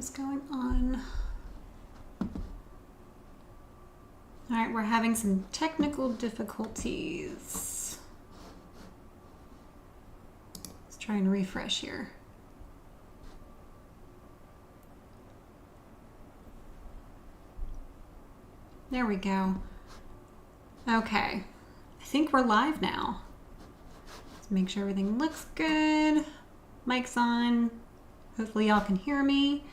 is going on? All right, we're having some technical difficulties. Let's try and refresh here. There we go. Okay, I think we're live now. Let's make sure everything looks good. Mic's on. Hopefully y'all can hear me.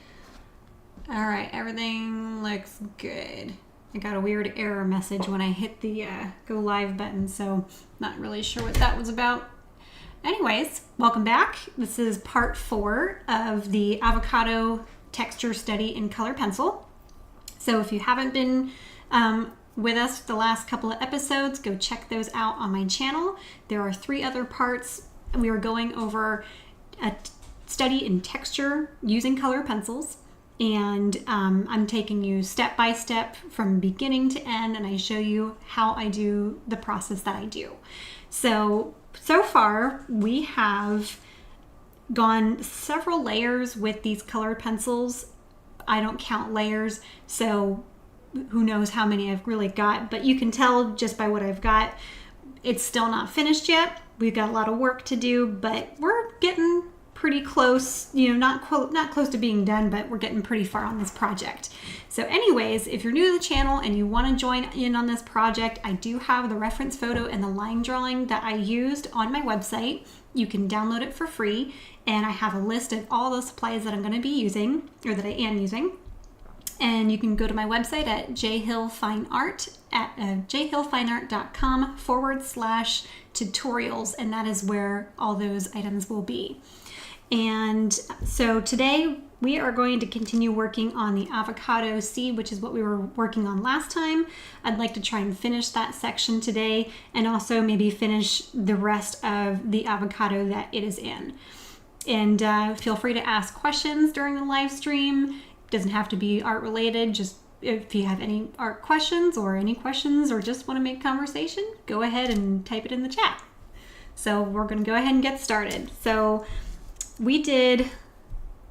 All right, everything looks good. I got a weird error message when I hit the go live button, so not really sure what that was about. Anyways, welcome back. This is part 4 of the avocado texture study in color pencil. So if you haven't been with us the last couple of episodes, go check those out on my channel. There are 3 other parts. We are going over a study in texture using color pencils. And I'm taking you step by step from beginning to end, and I show you how I do the process that I do. So far we have gone several layers with these colored pencils. I don't count layers, so who knows how many I've really got, but you can tell just by what I've got, it's still not finished yet. We've got a lot of work to do, but we're getting pretty close, not close to being done, but we're getting pretty far on this project. So anyways, if you're new to the channel and you want to join in on this project, I do have the reference photo and the line drawing that I used on my website. You can download it for free, and I have a list of all the supplies that I'm going to be using, or that I am using. And you can go to my website at jhillfineart at jhillfineart.com/tutorials, and that is where all those items will be. And so today we are going to continue working on the avocado seed, which is what we were working on last time. I'd like to try and finish that section today, and also maybe finish the rest of the avocado that it is in. And feel free to ask questions during the live stream. It doesn't have to be art related. Just if you have any art questions or just want to make conversation, go ahead and type it in the chat. So we're going to go ahead and get started. So we did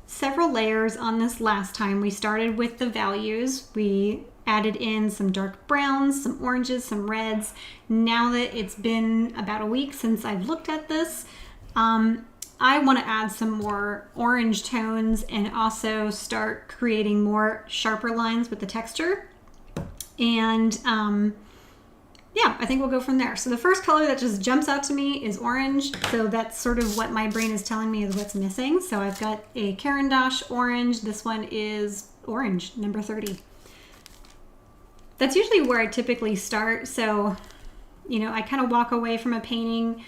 several layers on this last time. We started with the values. We added in some dark browns, some oranges, some reds. Now that it's been about a week since I've looked at this, I want to add some more orange tones and also start creating more sharper lines with the texture. And yeah, I think we'll go from there. So the first color that just jumps out to me is orange. So that's sort of what my brain is telling me is what's missing. So I've got a Caran d'Ache orange. This one is orange, number 30. That's usually where I typically start. So, I kind of walk away from a painting.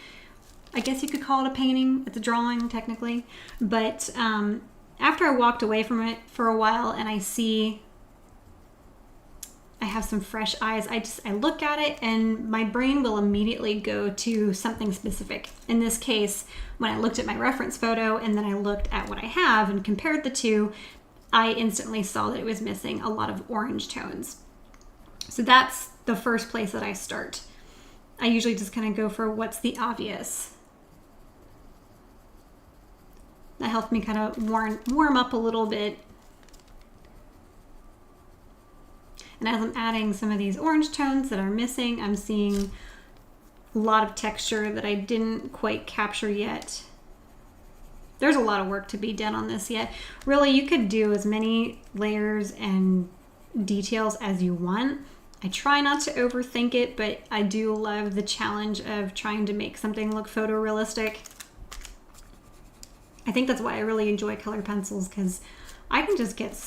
I guess you could call it a painting. It's a drawing technically. But after I walked away from it for a while and I see I have some fresh eyes, I look at it and my brain will immediately go to something specific. In this case, when I looked at my reference photo and then I looked at what I have and compared the two, I instantly saw that it was missing a lot of orange tones. So that's the first place that I start. I usually just kind of go for what's the obvious. That helped me kind of warm up a little bit. And as I'm adding some of these orange tones that are missing, I'm seeing a lot of texture that I didn't quite capture yet. There's a lot of work to be done on this yet. Really, you could do as many layers and details as you want. I try not to overthink it, but I do love the challenge of trying to make something look photorealistic. I think that's why I really enjoy color pencils, because I can just get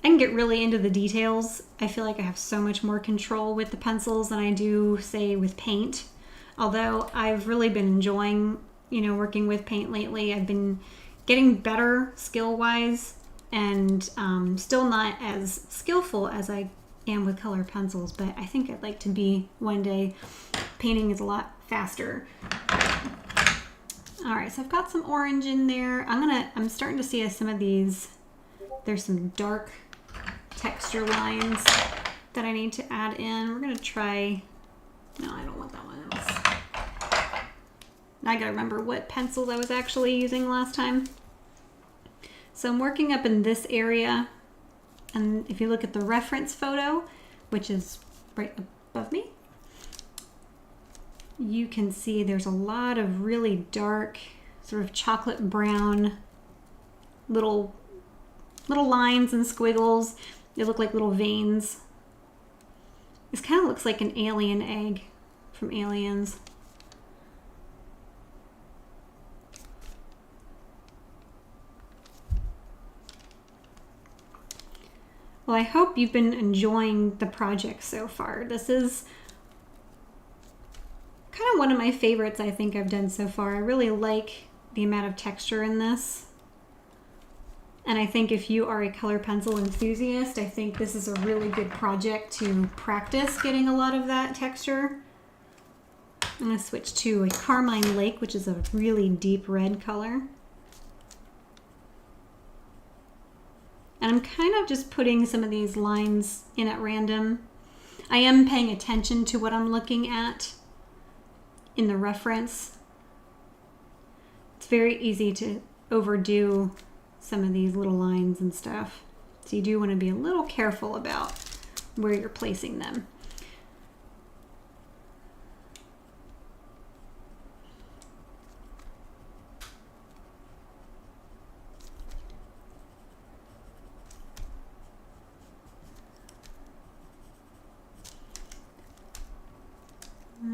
I can get really into the details. I feel like I have so much more control with the pencils than I do, say, with paint. Although I've really been enjoying, working with paint lately. I've been getting better skill-wise and still not as skillful as I am with color pencils, but I think I'd like to be one day. Painting is a lot faster. All right, so I've got some orange in there. I'm starting to see some of these. There's some dark texture lines that I need to add in. We're gonna try, no, I don't want that one. Now I gotta remember what pencils I was actually using last time. So I'm working up in this area, and if you look at the reference photo, which is right above me, you can see there's a lot of really dark, sort of chocolate brown little lines and squiggles. They look like little veins. This kind of looks like an alien egg from Aliens. Well, I hope you've been enjoying the project so far. This is kind of one of my favorites I think I've done so far. I really like the amount of texture in this. And I think if you are a color pencil enthusiast, I think this is a really good project to practice getting a lot of that texture. I'm going to switch to a Carmine Lake, which is a really deep red color. And I'm kind of just putting some of these lines in at random. I am paying attention to what I'm looking at in the reference. It's very easy to overdo some of these little lines and stuff. So you do want to be a little careful about where you're placing them.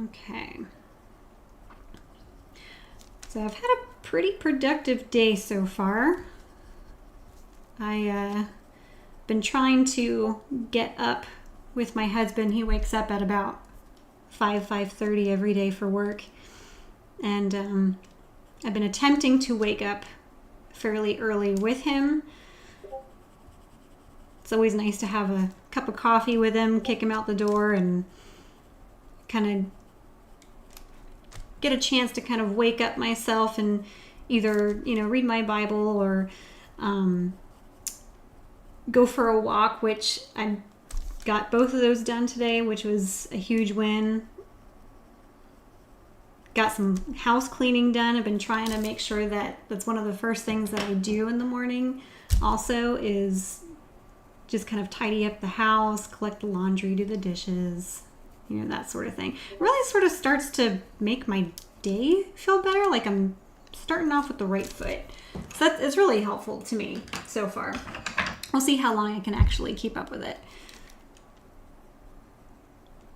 Okay. So I've had a pretty productive day so far. I've been trying to get up with my husband. He wakes up at about 5:30 every day for work. And I've been attempting to wake up fairly early with him. It's always nice to have a cup of coffee with him, kick him out the door, and kind of get a chance to kind of wake up myself and either, read my Bible or go for a walk, which I got both of those done today, which was a huge win. Got some house cleaning done. I've been trying to make sure that that's one of the first things that I do in the morning also is just kind of tidy up the house, collect the laundry, do the dishes, that sort of thing. It really sort of starts to make my day feel better, like I'm starting off with the right foot. So it's really helpful to me so far. We'll see how long I can actually keep up with it.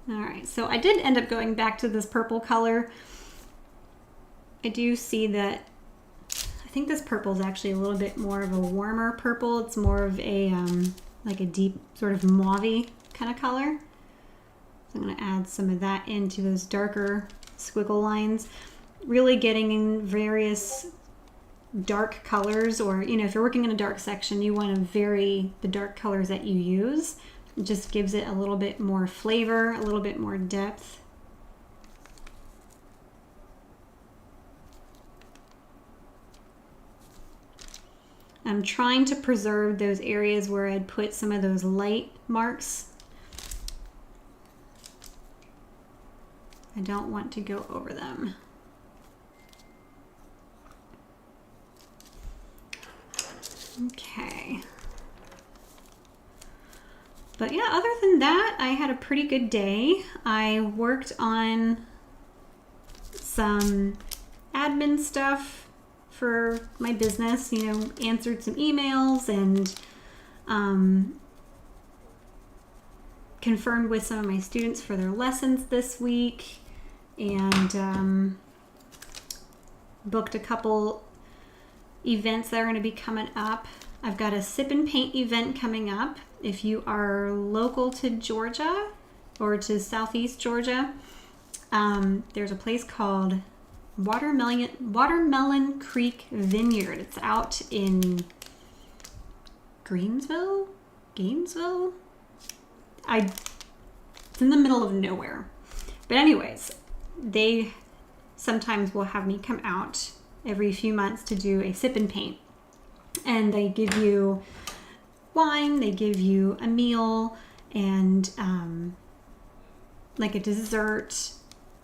All right, so I did end up going back to this purple color. I do see that, I think this purple is actually a little bit more of a warmer purple. It's more of a, like a deep sort of mauve-y kind of color. So I'm gonna add some of that into those darker squiggle lines. Really getting in various dark colors, or if you're working in a dark section, you want to vary the dark colors that you use. It just gives it a little bit more flavor, a little bit more depth. I'm trying to preserve those areas where I'd put some of those light marks. I don't want to go over them. Okay. But yeah, other than that, I had a pretty good day. I worked on some admin stuff for my business, answered some emails and confirmed with some of my students for their lessons this week, and booked a couple events that are going to be coming up. I've got a sip and paint event coming up. If you are local to Georgia or to Southeast Georgia, there's a place called Watermelon Creek Vineyard. It's out in Gainesville. It's in the middle of nowhere. But anyways, they sometimes will have me come out every few months to do a sip and paint. And they give you wine, they give you a meal, and like a dessert.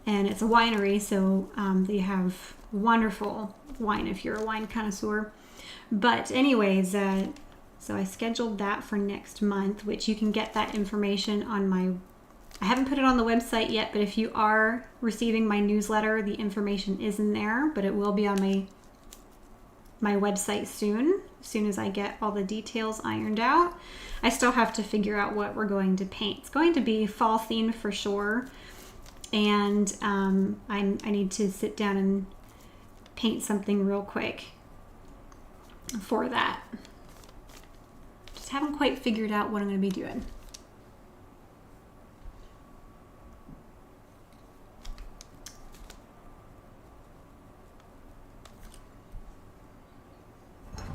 And it's a winery, so they have wonderful wine if you're a wine connoisseur. But anyways, so I scheduled that for next month, which you can get that information on my, I haven't put it on the website yet, but if you are receiving my newsletter, the information is in there, but it will be on my website as soon as I get all the details ironed out. I still have to figure out what we're going to paint. It's going to be fall themed for sure. And I need to sit down and paint something real quick for that. Just haven't quite figured out what I'm going to be doing.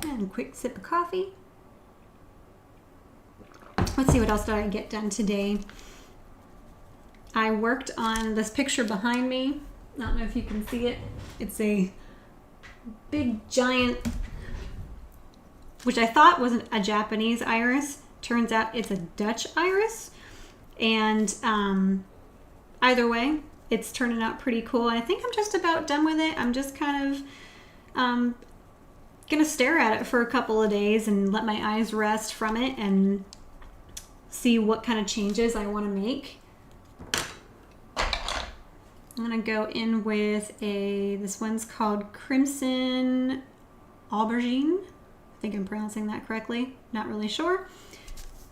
And a quick sip of coffee. Let's see, what else did I get done today? I worked on this picture behind me. I don't know if you can see it. It's a big giant, which I thought was a Japanese iris. Turns out it's a Dutch iris. And either way, it's turning out pretty cool. And I think I'm just about done with it. I'm just kind of gonna stare at it for a couple of days and let my eyes rest from it and see what kind of changes I want to make. I'm gonna go in with this one's called Crimson Aubergine. I think I'm pronouncing that correctly, not really sure.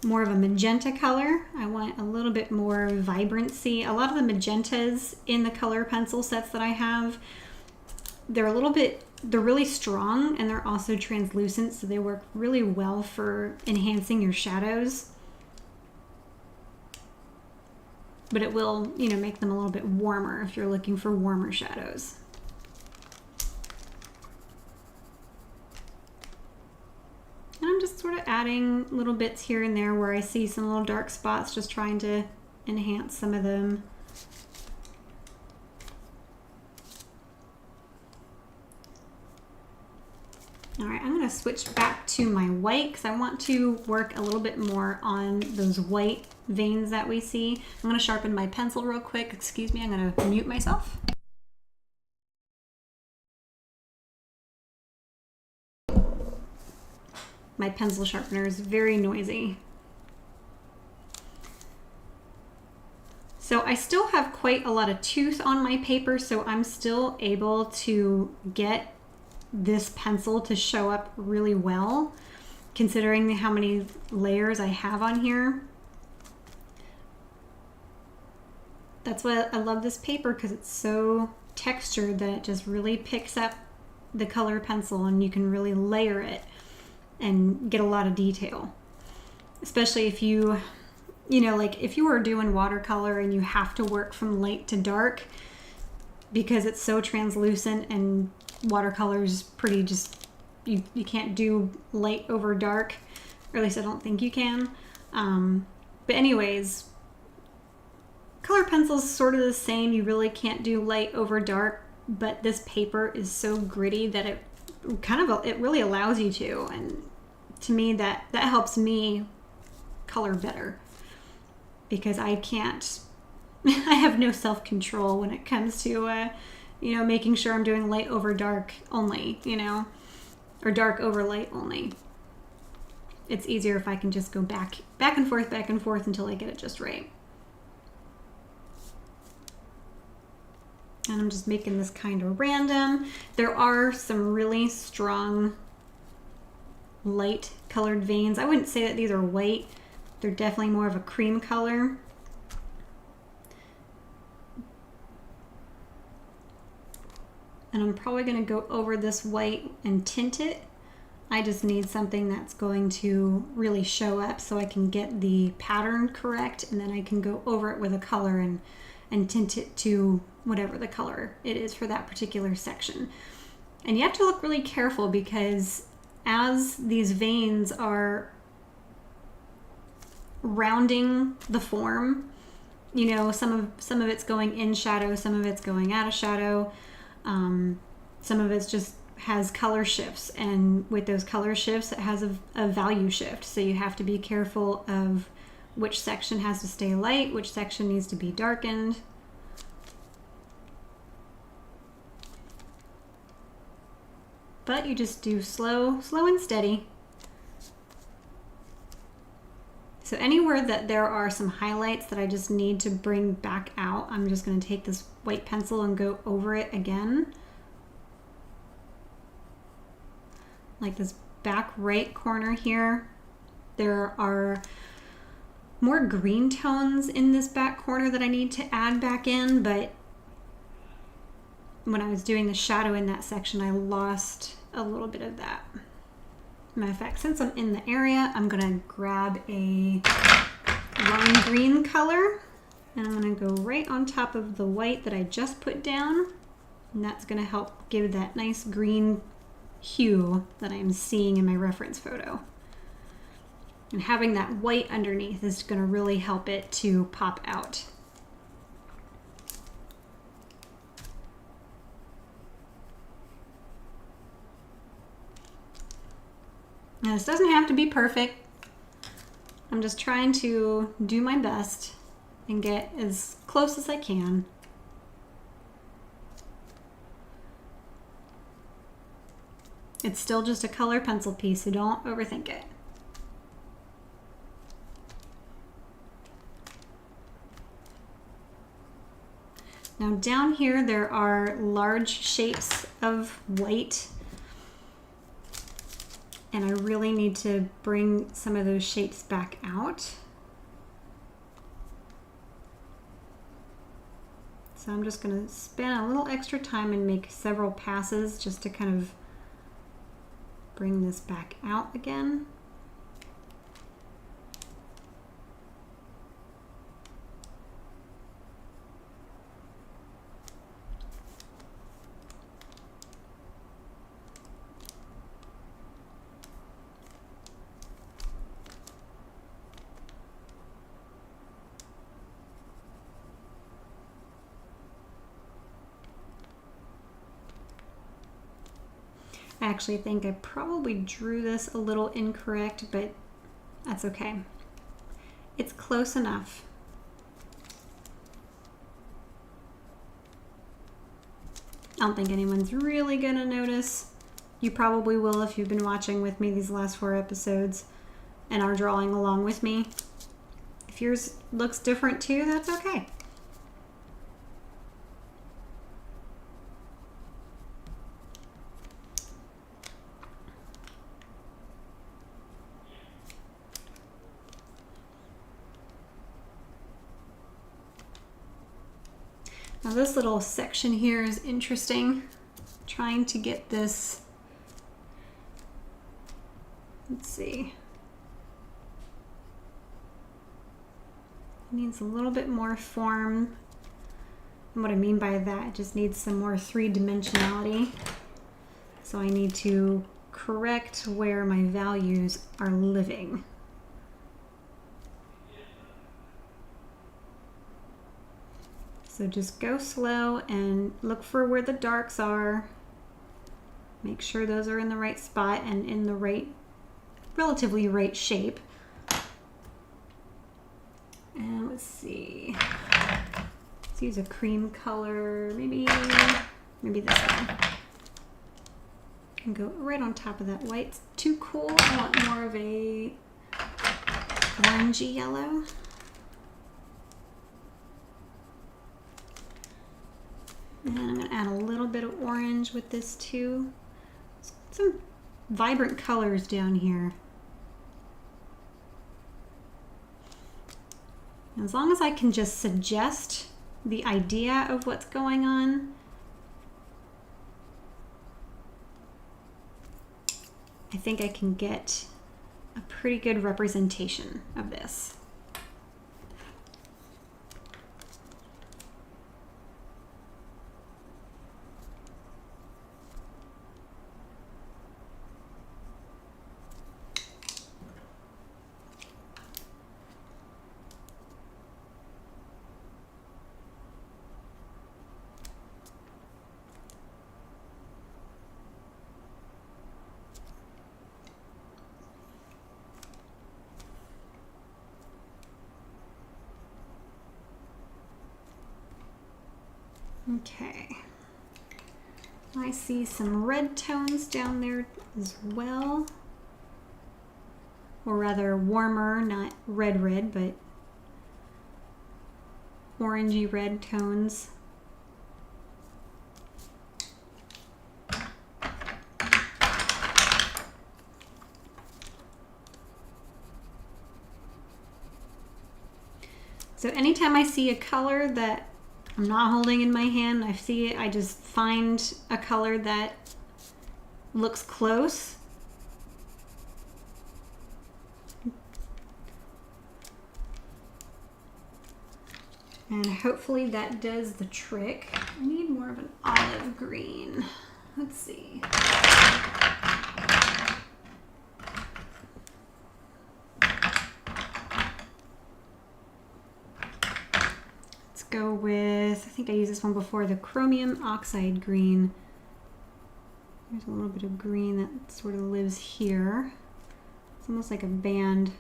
More of a magenta color. I want a little bit more vibrancy. A lot of the magentas in the color pencil sets that I have, they're really strong, and they're also translucent, so they work really well for enhancing your shadows. But it will, make them a little bit warmer if you're looking for warmer shadows. And I'm just sort of adding little bits here and there where I see some little dark spots, just trying to enhance some of them. All right, I'm gonna switch back to my white because I want to work a little bit more on those white veins that we see. I'm gonna sharpen my pencil real quick. Excuse me, I'm gonna mute myself. My pencil sharpener is very noisy. So I still have quite a lot of tooth on my paper, so I'm still able to get this pencil to show up really well, considering how many layers I have on here. That's why I love this paper, because it's so textured that it just really picks up the color pencil, and you can really layer it and get a lot of detail. Especially if you like if you were doing watercolor and you have to work from light to dark, because it's so translucent, and watercolor is pretty you can't do light over dark, or at least I don't think you can. But anyways, color pencil's sort of the same. You really can't do light over dark, but this paper is so gritty that it really allows you to, and to me that helps me color better, because I can't I have no self-control when it comes to making sure I'm doing light over dark only, or dark over light only. It's easier if I can just go back and forth until I get it just right. And I'm just making this kind of random. There are some really strong light colored veins. I wouldn't say that these are white. They're definitely more of a cream color. And I'm probably going to go over this white and tint it. I just need something that's going to really show up so I can get the pattern correct, and then I can go over it with a color and tint it to whatever the color it is for that particular section. And you have to look really careful, because as these veins are rounding the form, some of it's going in shadow, some of it's going out of shadow, some of it's just has color shifts, and with those color shifts it has a value shift, so you have to be careful of which section has to stay light, which section needs to be darkened. but you just do slow and steady. So anywhere that there are some highlights that I just need to bring back out, I'm just going to take this white pencil and go over it again. Like this back right corner here, there are more green tones in this back corner that I need to add back in, but when I was doing the shadow in that section, I lost a little bit of that. Matter of fact, since I'm in the area, I'm gonna grab a lime green color and I'm gonna go right on top of the white that I just put down. And that's gonna help give that nice green hue that I'm seeing in my reference photo. And having that white underneath is gonna really help it to pop out. Now this doesn't have to be perfect. I'm just trying to do my best and get as close as I can. It's still just a color pencil piece, so don't overthink it. Now down here there are large shapes of white, and I really need to bring some of those shapes back out. So I'm just going to spend a little extra time and make several passes just to kind of bring this back out again. I actually think I probably drew this a little incorrect, but that's okay. It's close enough. I don't think anyone's really gonna notice. You probably will if you've been watching with me these last 4 episodes and are drawing along with me. If yours looks different too, that's okay. Now this little section here is interesting. Trying to get this, let's see. It needs a little bit more form. And what I mean by that, it just needs some more 3-dimensionality. So I need to correct where my values are living. So just go slow and look for where the darks are. Make sure those are in the right spot and in the right, relatively right shape. And let's see. Let's use a cream color, maybe this one. And go right on top of that white. It's too cool. I want more of a orangey yellow. And I'm going to add a little bit of orange with this too. Some vibrant colors down here. As long as I can just suggest the idea of what's going on, I think I can get a pretty good representation of this. Okay, I see some red tones down there as well. Or rather warmer, not red red, but orangey red tones. So anytime I see a color that I'm not holding in my hand, I see it, I just find a color that looks close. And hopefully that does the trick. I need more of an olive green. Let's see. Go with, I think I used this one before, the chromium oxide green. There's a little bit of green that sort of lives here. It's almost like a band.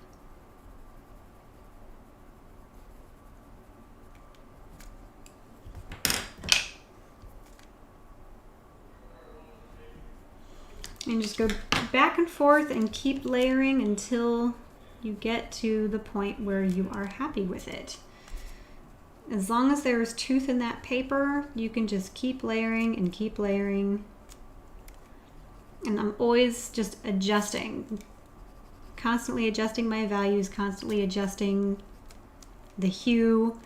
And just go back and forth and keep layering until you get to the point where you are happy with it. As long as there's tooth in that paper, you can just keep layering and keep layering. And I'm always just adjusting, constantly adjusting my values, constantly adjusting the hue.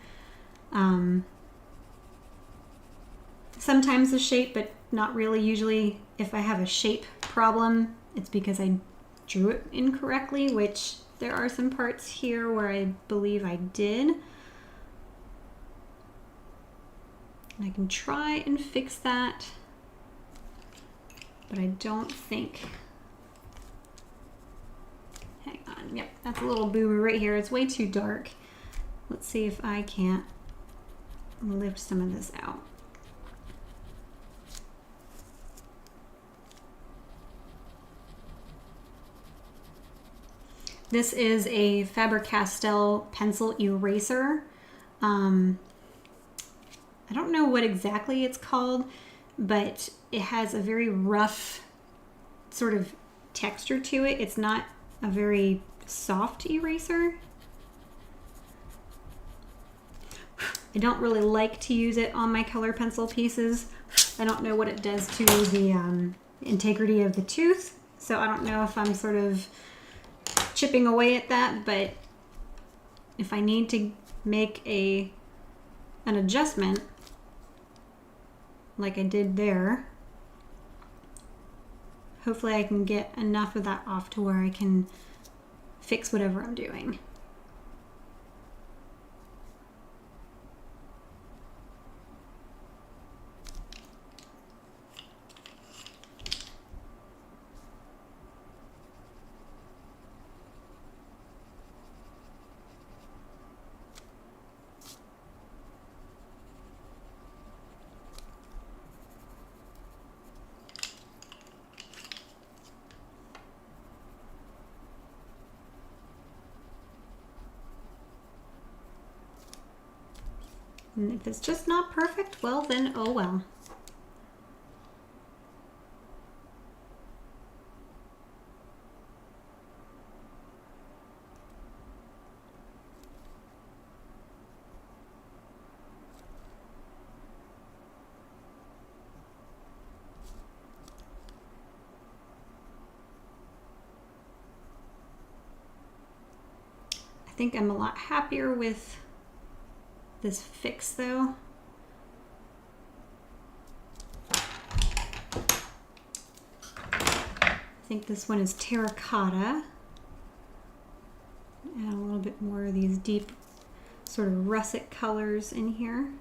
Sometimes the shape, but not really. Usually if I have a shape problem, it's because I drew it incorrectly, which there are some parts here where I believe I did. I can try and fix that, but I don't think, hang on, yep, that's a little boo-boo right here. It's way too dark. Let's see if I can't lift some of this out. This is a Faber-Castell pencil eraser. I don't know what exactly it's called, but it has a very rough sort of texture to it. It's not a very soft eraser. I don't really like to use it on my color pencil pieces. I don't know what it does to the integrity of the tooth, so I don't know if I'm sort of chipping away at that, but if I need to make an adjustment, like I did there, hopefully I can get enough of that off to where I can fix whatever I'm doing. And if it's just not perfect, well then, oh well. I think I'm a lot happier with this fix though. I think this one is terracotta. Add a little bit more of these deep sort of russet colors in here.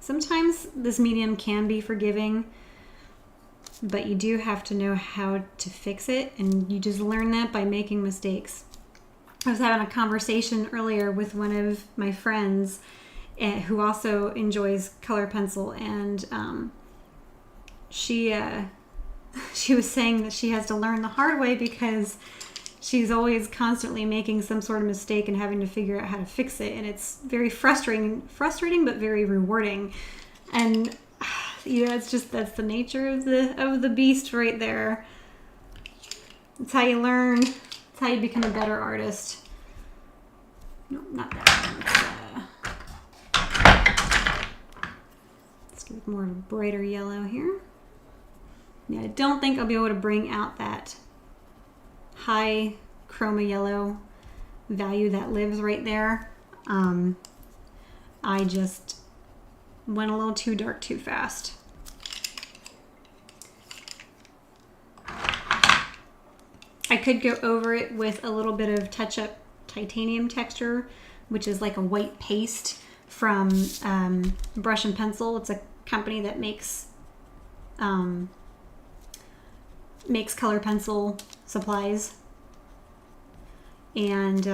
Sometimes this medium can be forgiving, but you do have to know how to fix it, and you just learn that by making mistakes. I was having a conversation earlier with one of my friends who also enjoys color pencil, and she was saying that she has to learn the hard way because she's always constantly making some sort of mistake and having to figure out how to fix it. And it's very frustrating, but very rewarding. And it's just, that's the nature of the beast right there. It's how you learn. It's how you become a better artist. No, not that one. Let's give it more of a brighter yellow here. Yeah, I don't think I'll be able to bring out that high chroma yellow value that lives right there. I just went a little too dark too fast. I could go over it with a little bit of touch-up titanium texture, which is like a white paste from Brush and Pencil. It's a company that makes color pencil supplies, and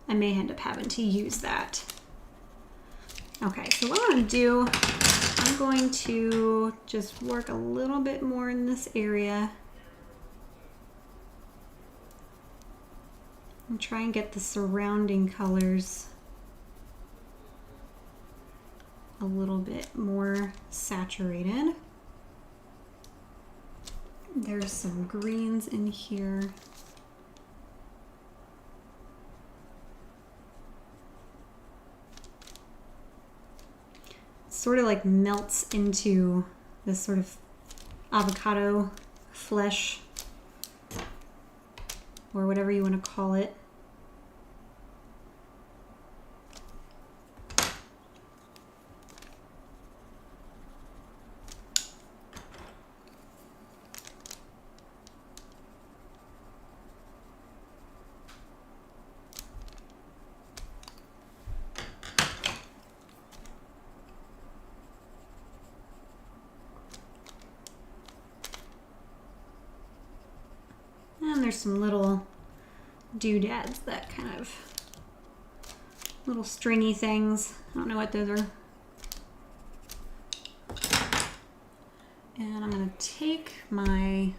I may end up having to use that. Okay, so what I'm going to do, I'm going to just work a little bit more in this area and try and get the surrounding colors a little bit more saturated. There's some greens in here. It sort of like melts into this sort of avocado flesh, or whatever you want to call it. And there's some little doodads, that kind of little stringy things. I don't know what those are. And I'm going to take my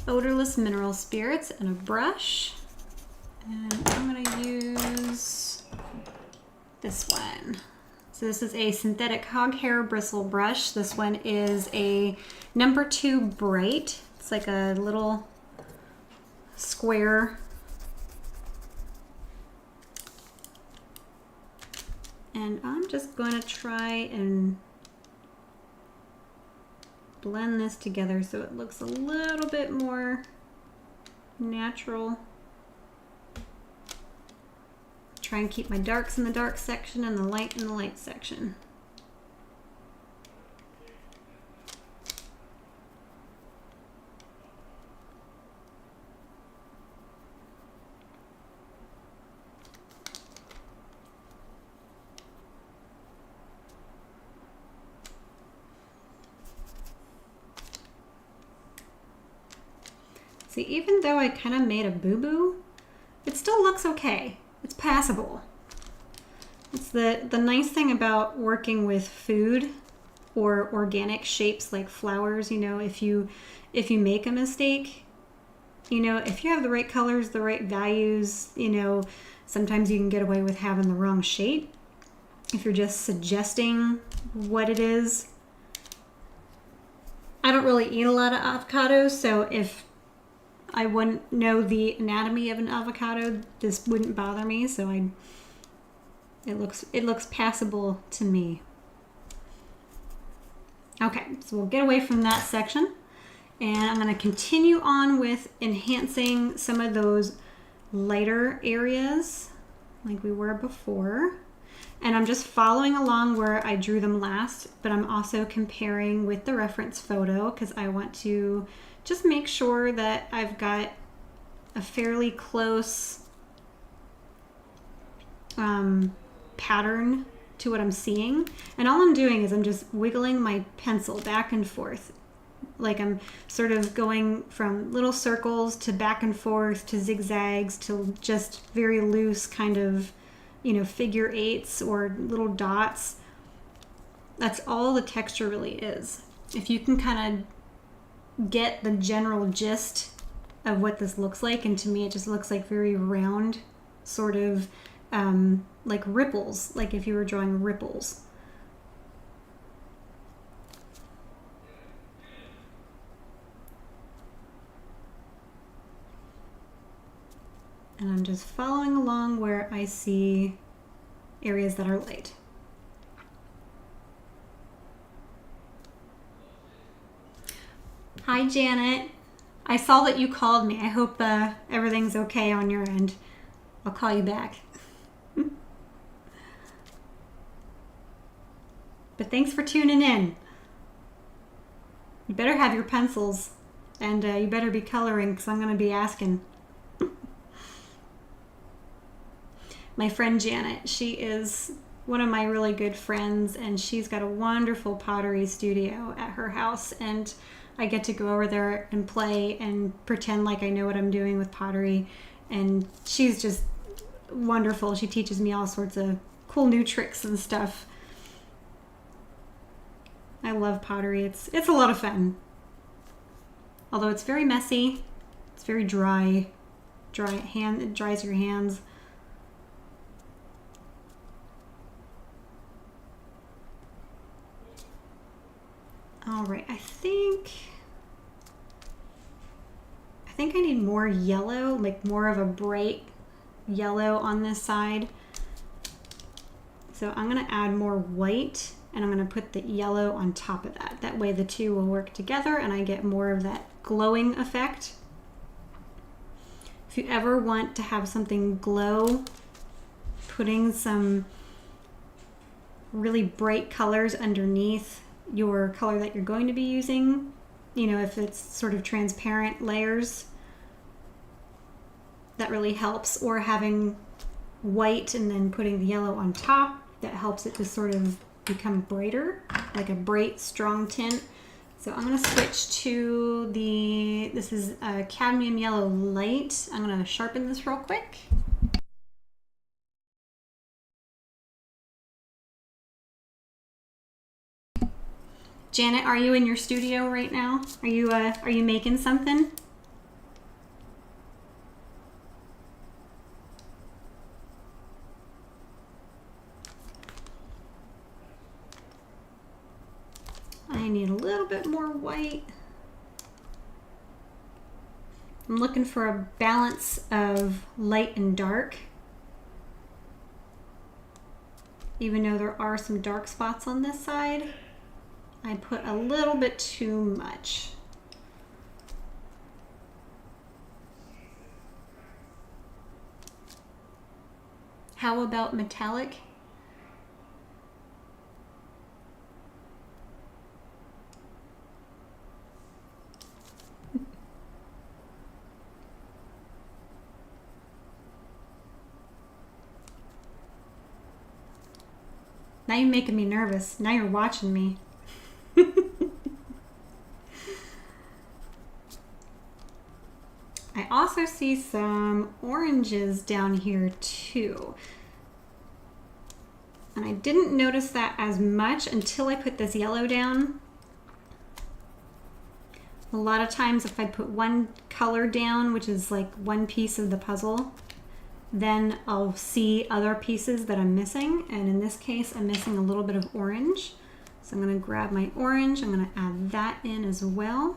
odorless mineral spirits and a brush, and I'm going to use this one. So this is a synthetic hog hair bristle brush. This one is a number 2 bright. It's like a little square, and I'm just going to try and blend this together so it looks a little bit more natural. Try and keep my darks in the dark section and the light in the light section. See, even though I kind of made a boo-boo, it still looks okay. It's passable. It's the nice thing about working with food or organic shapes like flowers, if you make a mistake, if you have the right colors, the right values, sometimes you can get away with having the wrong shape. If you're just suggesting what it is. I don't really eat a lot of avocados, so if I wouldn't know the anatomy of an avocado, this wouldn't bother me, so it looks passable to me. Okay, so we'll get away from that section, and I'm going to continue on with enhancing some of those lighter areas like we were before. And I'm just following along where I drew them last, but I'm also comparing with the reference photo because I want to just make sure that I've got a fairly close pattern to what I'm seeing. And all I'm doing is I'm just wiggling my pencil back and forth. Like I'm sort of going from little circles to back and forth to zigzags to just very loose kind of, figure eights or little dots. That's all the texture really is. If you can kind of get the general gist of what this looks like, and to me it just looks like very round, sort of like ripples, like if you were drawing ripples. And I'm just following along where I see areas that are light. Hi, Janet. I saw that you called me. I hope everything's okay on your end. I'll call you back. But thanks for tuning in. You better have your pencils, and you better be coloring, because I'm going to be asking. My friend Janet, she is one of my really good friends, and she's got a wonderful pottery studio at her house, and I get to go over there and play and pretend like I know what I'm doing with pottery, and she's just wonderful. She teaches me all sorts of cool new tricks and stuff. I love pottery. It's a lot of fun. Although it's very messy, it's very dry. It dries your hands. All right, I think I need more yellow, like more of a bright yellow on this side. So I'm gonna add more white, and I'm gonna put the yellow on top of that. That way the two will work together and I get more of that glowing effect. If you ever want to have something glow, putting some really bright colors underneath your color that you're going to be using, you know, if it's sort of transparent layers, that really helps. Or having white and then putting the yellow on top, that helps it to sort of become brighter, like a bright, strong tint. So I'm going to switch to this is a cadmium yellow light. I'm going to sharpen this real quick. Janet, are you in your studio right now? Are you making something? I need a little bit more white. I'm looking for a balance of light and dark, even though there are some dark spots on this side. I put a little bit too much. How about metallic? Now you're making me nervous. Now you're watching me. I also see some oranges down here too. And I didn't notice that as much until I put this yellow down. A lot of times if I put one color down, which is like one piece of the puzzle, then I'll see other pieces that I'm missing. And in this case, I'm missing a little bit of orange. So I'm gonna grab my orange, I'm gonna add that in as well.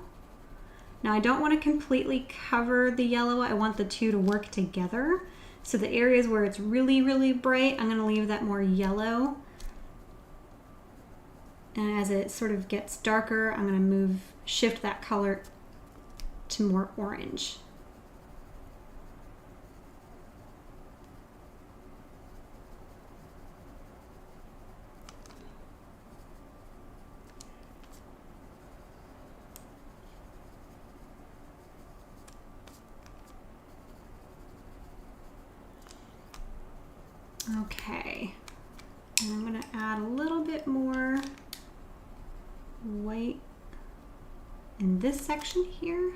Now I don't want to completely cover the yellow. I want the two to work together. So the areas where it's really, really bright, I'm gonna leave that more yellow. And as it sort of gets darker, I'm gonna shift that color to more orange. Okay, and I'm going to add a little bit more white in this section here.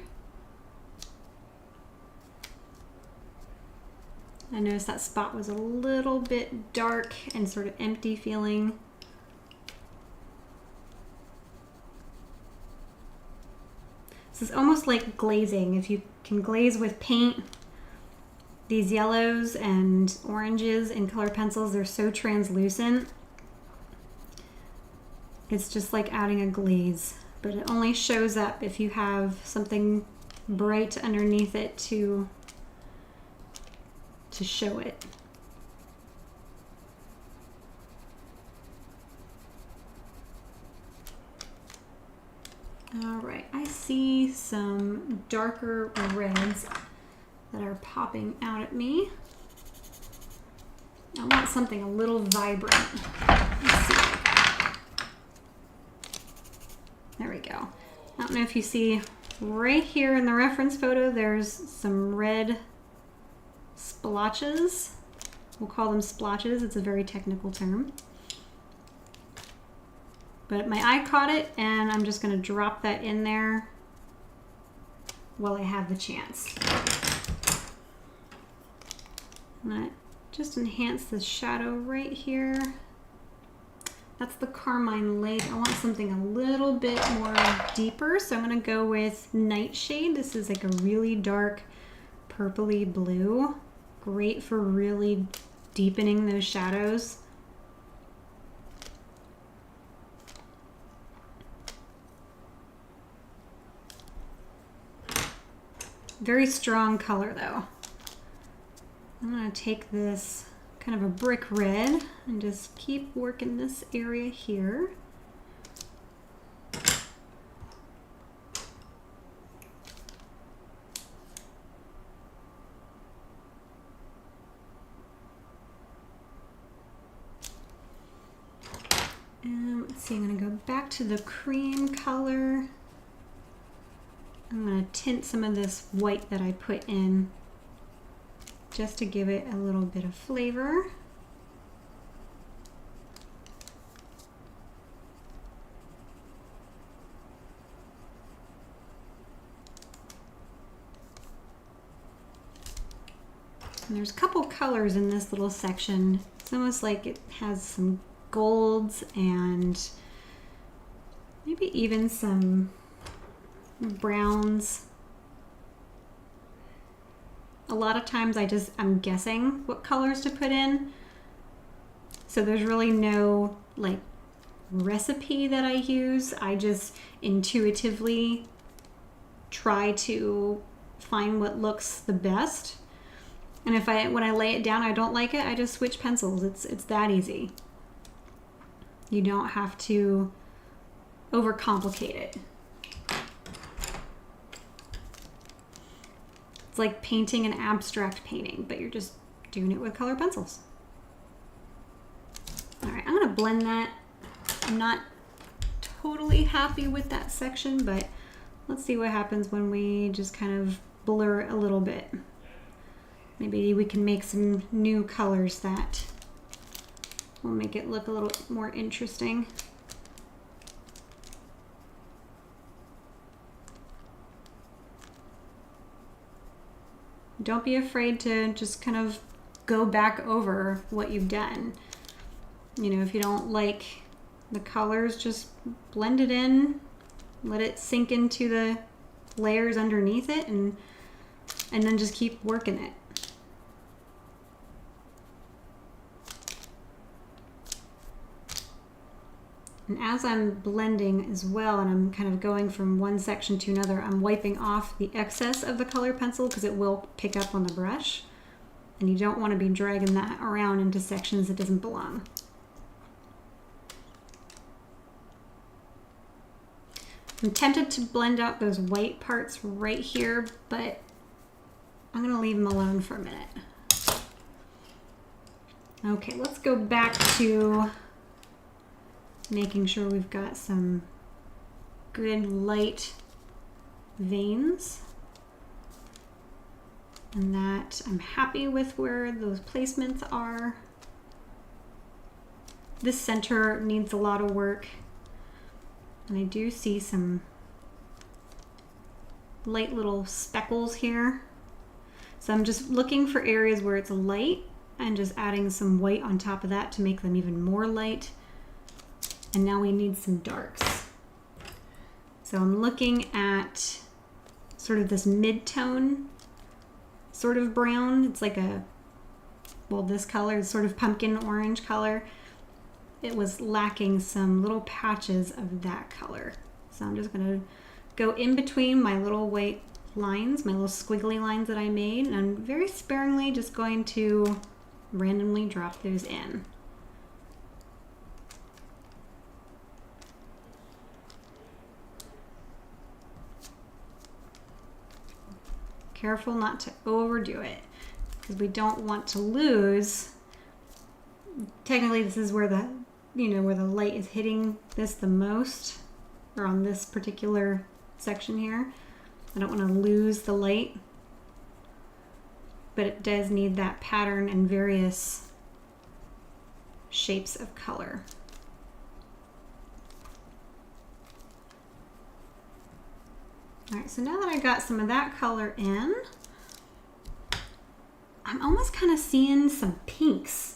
I noticed that spot was a little bit dark and sort of empty feeling. This is almost like glazing. If you can glaze with paint, these yellows and oranges in color pencils, they're so translucent. It's just like adding a glaze, but it only shows up if you have something bright underneath it to show it. All right, I see some darker reds that are popping out at me. I want something a little vibrant. Let's see. There we go. I don't know if you see right here in the reference photo, there's some red splotches. We'll call them splotches. It's a very technical term. But my eye caught it, and I'm just going to drop that in there while I have the chance. And that just enhance the shadow right here. That's the Carmine Lake. I want something a little bit more deeper, so I'm going to go with Nightshade. This is like a really dark purpley blue. Great for really deepening those shadows. Very strong color though. I'm going to take this kind of a brick red and just keep working this area here. And let's see, I'm going to go back to the cream color. I'm going to tint some of this white that I put in just to give it a little bit of flavor. And there's a couple colors in this little section. It's almost like it has some golds and maybe even some browns. A lot of times I'm guessing what colors to put in. So there's really no like recipe that I use. I just intuitively try to find what looks the best. And if when I lay it down, I don't like it, I just switch pencils. It's that easy. You don't have to overcomplicate it. It's like painting an abstract painting, but you're just doing it with color pencils. All right, I'm gonna blend that. I'm not totally happy with that section, but let's see what happens when we just kind of blur it a little bit. Maybe we can make some new colors that will make it look a little more interesting. Don't be afraid to just kind of go back over what you've done. You know, if you don't like the colors, just blend it in, let it sink into the layers underneath it, and then just keep working it. And as I'm blending as well, and I'm kind of going from one section to another, I'm wiping off the excess of the color pencil because it will pick up on the brush. And you don't want to be dragging that around into sections that doesn't belong. I'm tempted to blend out those white parts right here, but I'm going to leave them alone for a minute. Okay, let's go back to making sure we've got some good light veins, and that I'm happy with where those placements are. This center needs a lot of work, and I do see some light little speckles here. So I'm just looking for areas where it's light and just adding some white on top of that to make them even more light. And now we need some darks. So I'm looking at sort of this mid-tone sort of brown. It's like a, well, this color is sort of pumpkin orange color. It was lacking some little patches of that color. So I'm just gonna go in between my little white lines, my little squiggly lines that I made, and I'm very sparingly just going to randomly drop those in. Careful not to overdo it, because we don't want to lose. Technically, this is where the, you know, where the light is hitting this the most, or on this particular section here. I don't want to lose the light, but it does need that pattern and various shapes of color. All right, so now that I got some of that color in, I'm almost kind of seeing some pinks.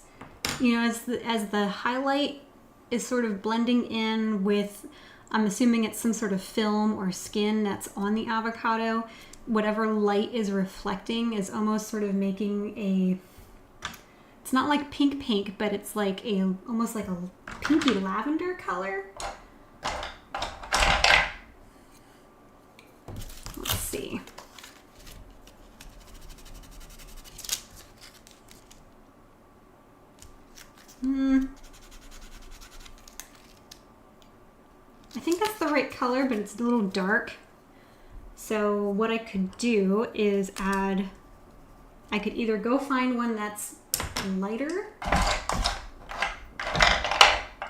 You know, as the highlight is sort of blending in with, I'm assuming it's some sort of film or skin that's on the avocado, whatever light is reflecting is almost sort of making a, it's not like pink, but it's like a, almost like a pinky lavender color. Let's see. I think that's the right color, but it's a little dark. So what I could do is add, I could either go find one that's lighter,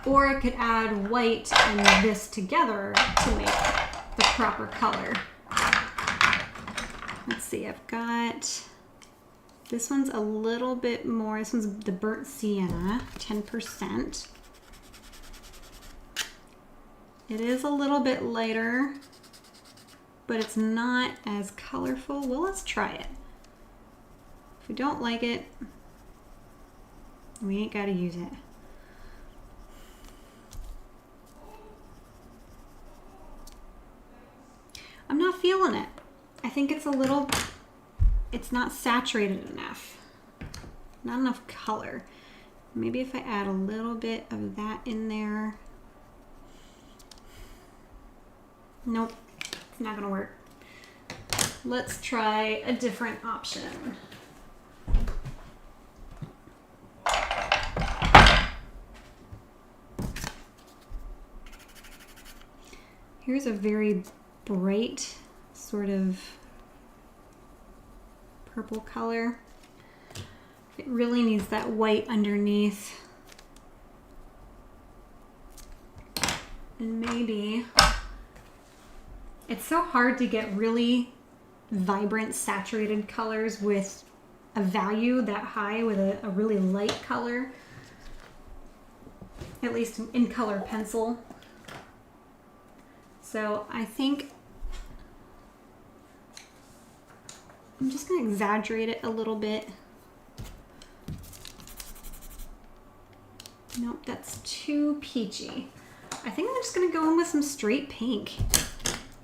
or I could add white and this together to make the proper color. Let's see, I've got, this one's a little bit more, this one's the burnt sienna, 10%. It is a little bit lighter, but it's not as colorful. Well, let's try it. If we don't like it, we ain't gotta use it. I'm not feeling it. I think it's a little, it's not saturated enough. Not enough color. Maybe if I add a little bit of that in there. Nope, it's not gonna work. Let's try a different option. Here's a very bright sort of purple color. It really needs that white underneath. And maybe, it's so hard to get really vibrant saturated colors with a value that high with a really light color, at least in color pencil. So I think I'm just gonna exaggerate it a little bit. Nope, that's too peachy. I think I'm just gonna go in with some straight pink,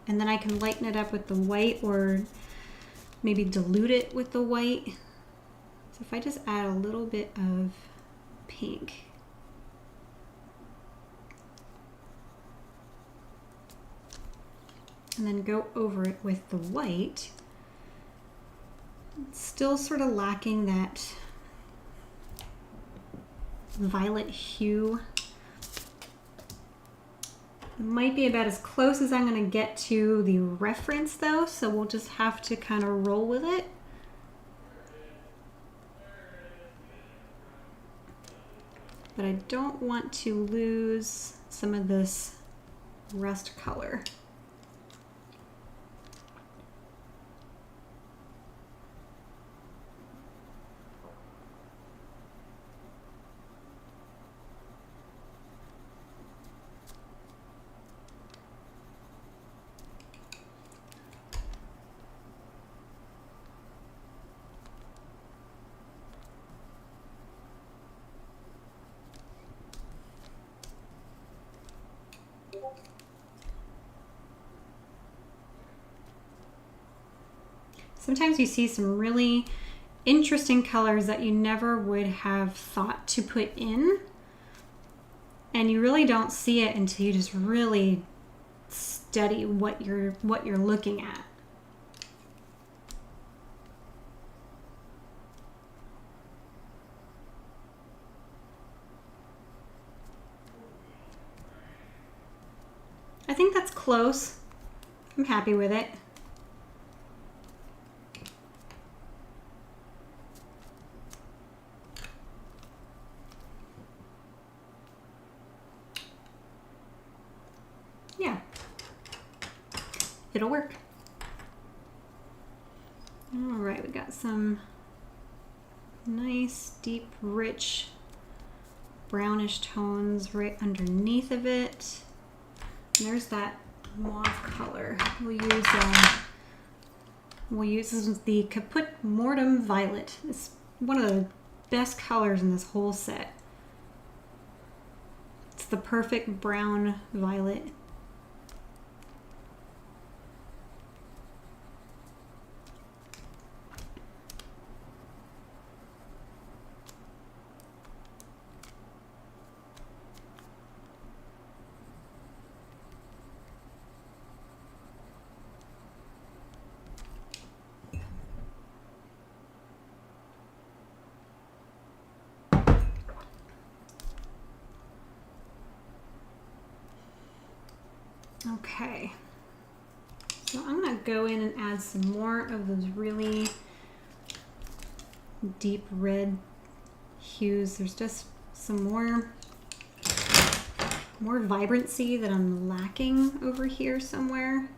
and then I can lighten it up with the white or maybe dilute it with the white. So if I just add a little bit of pink. And then go over it with the white. It's still sort of lacking that violet hue. It might be about as close as I'm going to get to the reference though, so we'll just have to kind of roll with it. But I don't want to lose some of this rust color. Sometimes you see some really interesting colors that you never would have thought to put in, and you really don't see it until you just really study what you're looking at. I think that's close. I'm happy with it. Yeah, it'll work. All right, we got some nice, deep, rich, brownish tones right underneath of it. And there's that mauve color. We'll use this is the Caput Mortem Violet. It's one of the best colors in this whole set. It's the perfect brown violet. Okay, so I'm gonna go in and add some more of those really deep red hues. There's just some more vibrancy that I'm lacking over here somewhere.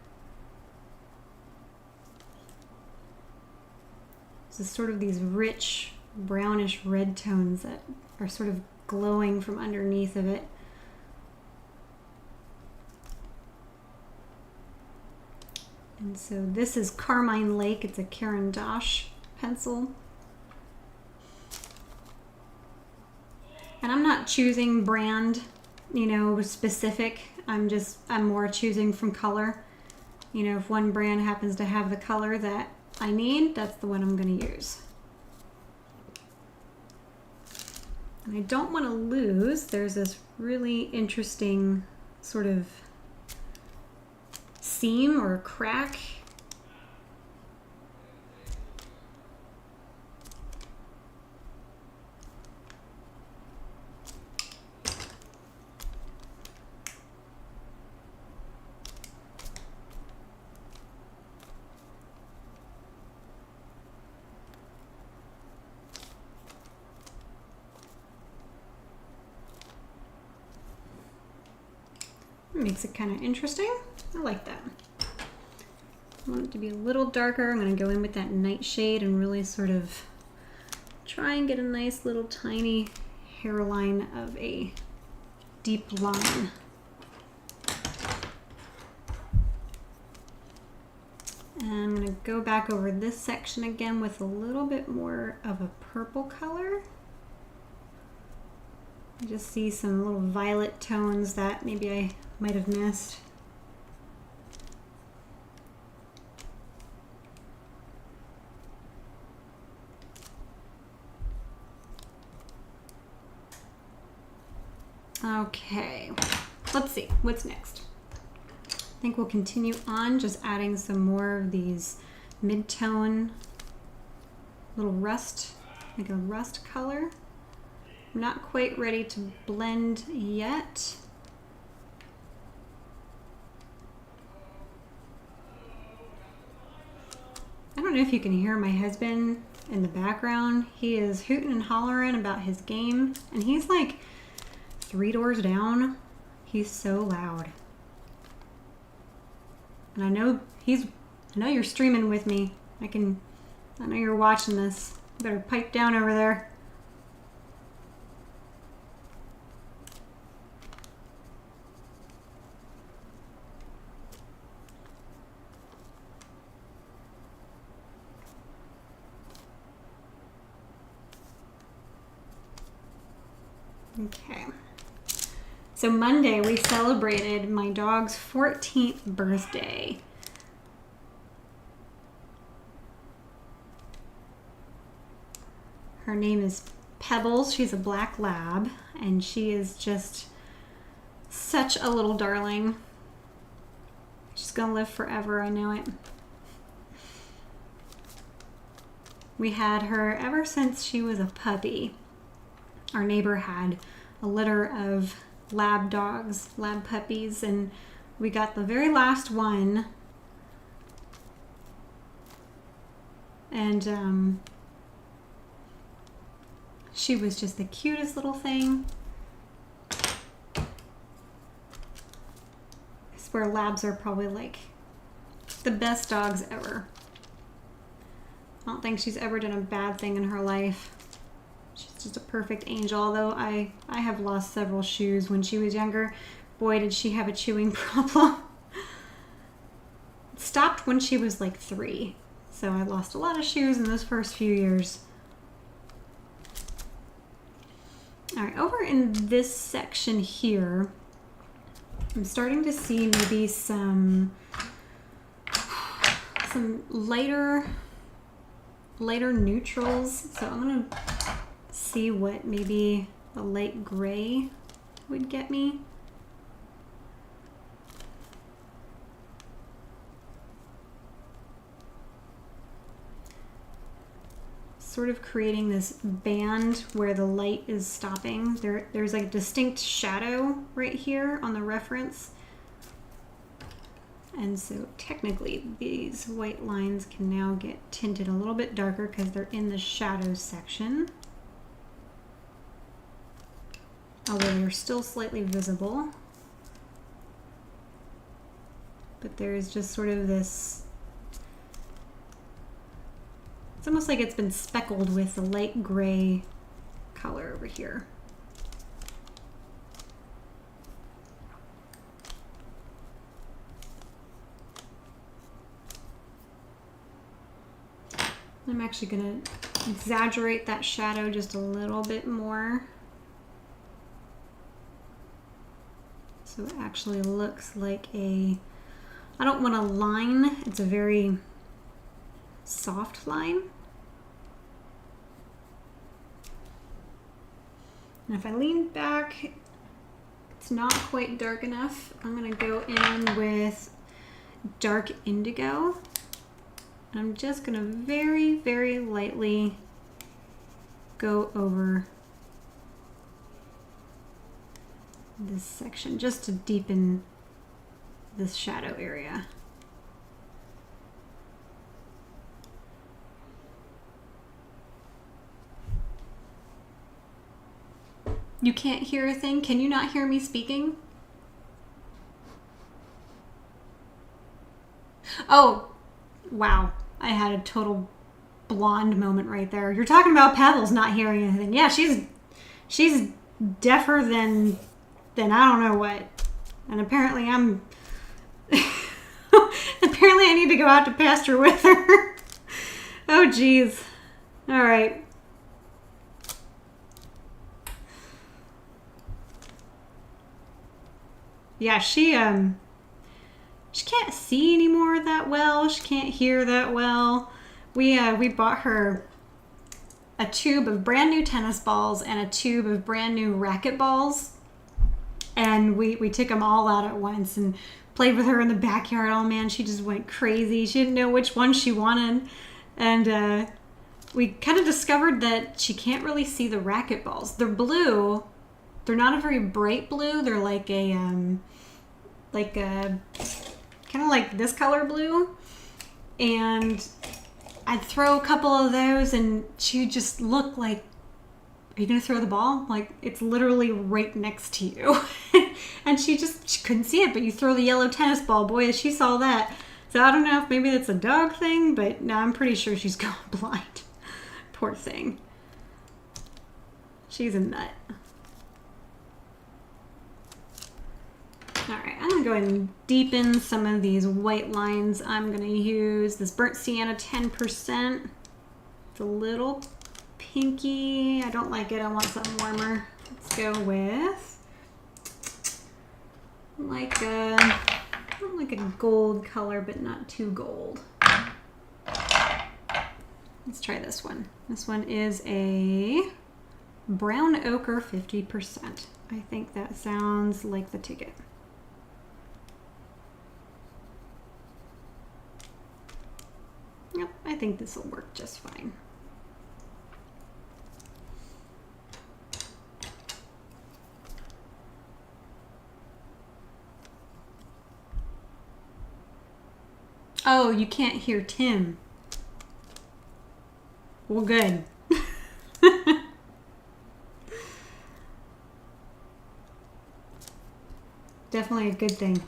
So sort of these rich brownish red tones that are sort of glowing from underneath of it. And so this is Carmine Lake. It's a Caran d'Ache pencil. And I'm not choosing brand, you know, specific. I'm more choosing from color. You know, if one brand happens to have the color that I need, that's the one I'm going to use. And I don't want to lose. There's this really interesting sort of seam or crack. Makes it kind of interesting. I like that. I want it to be a little darker. I'm going to go in with that nightshade and really sort of try and get a nice little tiny hairline of a deep line. And I'm going to go back over this section again with a little bit more of a purple color. I just see some little violet tones that maybe I might have missed. Okay, let's see, what's next? I think we'll continue on just adding some more of these mid-tone, little rust, like a rust color. I'm not quite ready to blend yet. I don't know if you can hear my husband in the background. He is hooting and hollering about his game, and he's like 3 doors down. He's so loud. And I know you're streaming with me. I know you're watching this. You better pipe down over there. Okay. So Monday we celebrated my dog's 14th birthday. Her name is Pebbles. She's a black lab, and she is just such a little darling. She's gonna live forever, I know it. We had her ever since she was a puppy. Our neighbor had a litter of lab dogs, lab puppies, and we got the very last one. And she was just the cutest little thing. I swear labs are probably like the best dogs ever. I don't think she's ever done a bad thing in her life. She's just a perfect angel, although I have lost several shoes when she was younger. Boy, did she have a chewing problem. It stopped when she was like 3. So I lost a lot of shoes in those first few years. All right, over in this section here, I'm starting to see maybe some lighter neutrals. So I'm gonna see what maybe a light gray would get me. Sort of creating this band where the light is stopping. There's like a distinct shadow right here on the reference. And so technically these white lines can now get tinted a little bit darker because they're in the shadow section. Although they're still slightly visible. But there's just sort of this, it's almost like it's been speckled with the light gray color over here. I'm actually going to exaggerate that shadow just a little bit more. So it actually looks like I don't want a line, it's a very soft line. And if I lean back, it's not quite dark enough. I'm gonna go in with dark indigo. I'm just gonna very, very lightly go over this section just to deepen this shadow area. You can't hear a thing? Can you not hear me speaking? Oh, wow. I had a total blonde moment right there. You're talking about Pebbles not hearing anything. Yeah, she's deafer than I don't know what. And apparently I'm apparently I need to go out to pasture with her. Oh geez. All right. Yeah, she can't see anymore that well. She can't hear that well. We bought her a tube of brand new tennis balls and a tube of brand new racket balls. And we took them all out at once and played with her in the backyard. Oh man, she just went crazy. She didn't know which one she wanted. And we kind of discovered that she can't really see the racket balls. They're blue. They're not a very bright blue. They're like a kind of like this color blue. And I'd throw a couple of those and she'd just look like, are you going to throw the ball? Like, it's literally right next to you. And she couldn't see it, but you throw the yellow tennis ball. Boy, she saw that. So I don't know if maybe that's a dog thing, but no, I'm pretty sure she's going blind. Poor thing. She's a nut. All right, I'm gonna go ahead and deepen some of these white lines. I'm gonna use this Burnt Sienna 10%. It's a little pinky. I don't like it. I want something warmer. Let's go with like a gold color, but not too gold. Let's try this one. This one is a brown ochre 50%. I think that sounds like the ticket. Yep, I think this will work just fine. Oh, you can't hear Tim. Well, good. Definitely a good thing.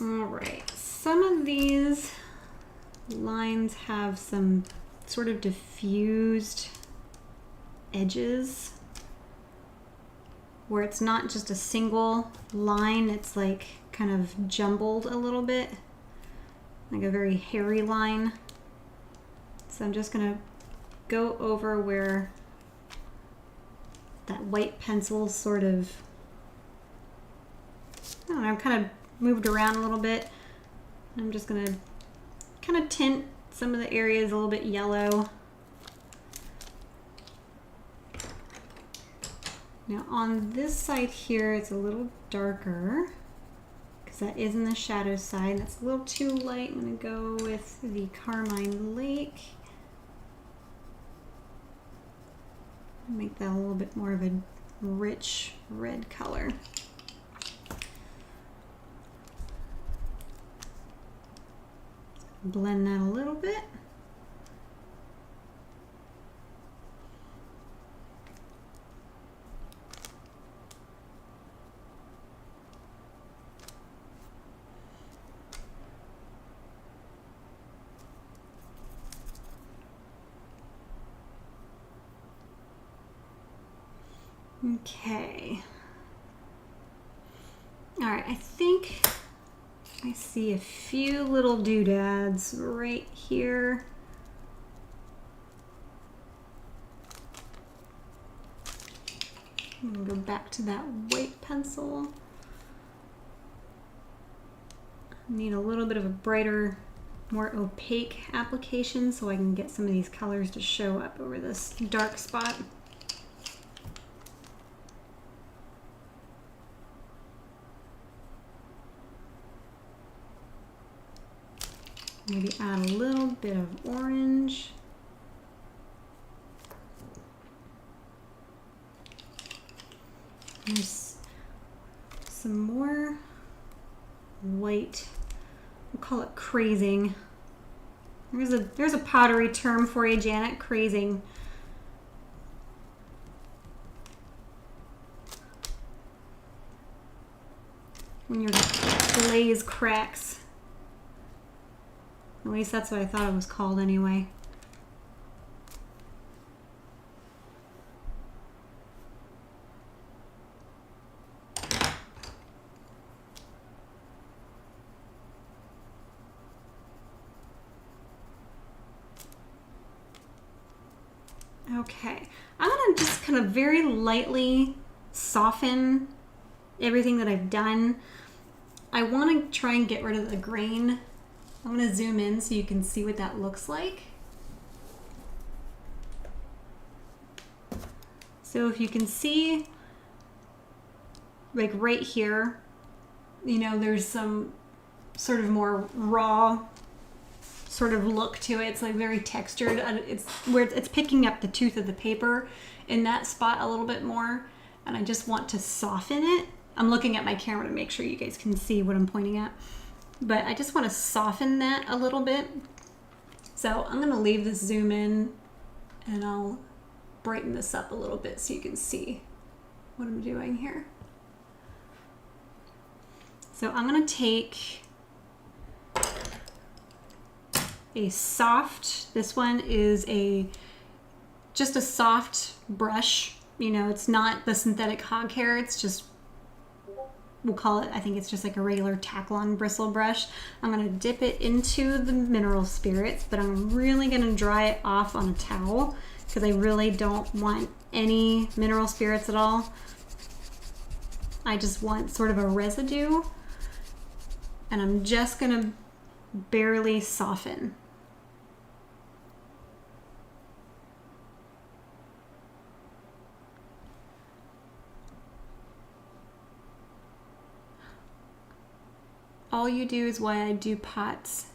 All right, some of these lines have some sort of diffused edges where it's not just a single line, it's like kind of jumbled a little bit, like a very hairy line. So I'm just gonna go over where that white pencil sort of, I don't know, kind of moved around a little bit. I'm just gonna kind of tint some of the areas a little bit yellow. Now on this side here, it's a little darker because that is in the shadow side. That's a little too light. I'm gonna go with the Carmine Lake. Make that a little bit more of a rich red color. Blend that a little bit. Okay. All right, I think I see a few little doodads right here. I'm gonna go back to that white pencil. Need a little bit of a brighter, more opaque application so I can get some of these colors to show up over this dark spot. Maybe add a little bit of orange. There's some more white. We'll call it crazing. There's a pottery term for you, Janet. Crazing. When your glaze cracks. At least that's what I thought it was called anyway. Okay, I'm gonna just kind of very lightly soften everything that I've done. I want to try and get rid of the grain. I'm going to zoom in so you can see what that looks like. So if you can see, like right here, you know, there's some sort of more raw sort of look to it. It's like very textured. It's where it's picking up the tooth of the paper in that spot a little bit more. And I just want to soften it. I'm looking at my camera to make sure you guys can see what I'm pointing at. But I just want to soften that a little bit. So I'm going to leave this zoom in and I'll brighten this up a little bit so you can see what I'm doing here. So I'm going to take a soft, this one is just a soft brush. You know, it's not the synthetic hog hair, it's just we'll call it, I think it's just like a regular Taklon bristle brush. I'm gonna dip it into the mineral spirits, but I'm really gonna dry it off on a towel because I really don't want any mineral spirits at all. I just want sort of a residue, and I'm just gonna barely soften. All you do is why I do pots.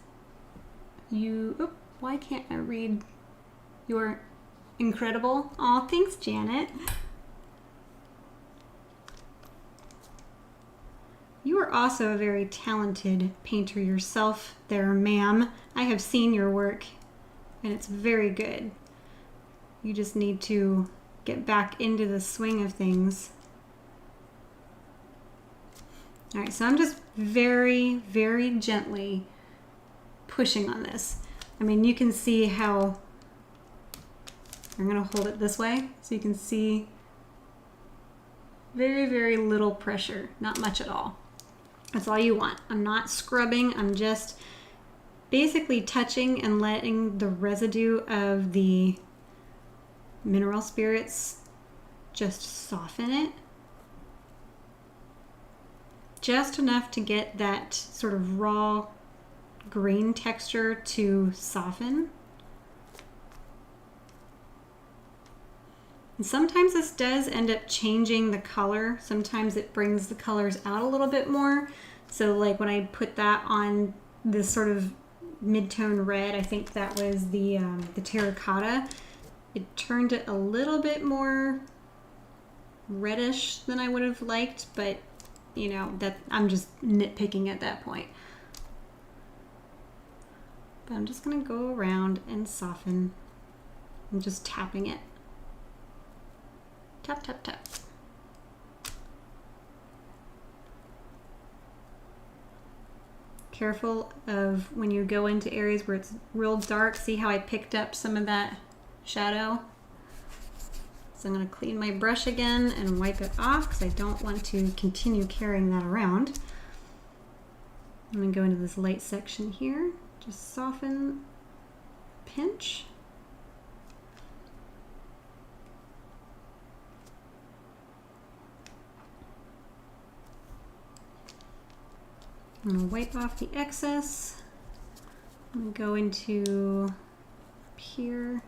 Why can't I read? You're incredible. Aw, thanks, Janet. You are also a very talented painter yourself there, ma'am. I have seen your work, and it's very good. You just need to get back into the swing of things. All right, so I'm just very, very gently pushing on this. I mean, you can see how, I'm gonna hold it this way so you can see very, very little pressure, not much at all. That's all you want. I'm not scrubbing, I'm just basically touching and letting the residue of the mineral spirits just soften it. Just enough to get that sort of raw green texture to soften. And sometimes this does end up changing the color. Sometimes it brings the colors out a little bit more. So like when I put that on this sort of mid-tone red, I think that was the terracotta, it turned it a little bit more reddish than I would have liked, but you know, that I'm just nitpicking at that point. But I'm just gonna go around and soften. I'm just tapping it. Tap, tap, tap. Careful of when you go into areas where it's real dark. See how I picked up some of that shadow? So I'm going to clean my brush again and wipe it off because I don't want to continue carrying that around. I'm going to go into this light section here. Just soften, pinch. I'm going to wipe off the excess. I'm going to go into up here.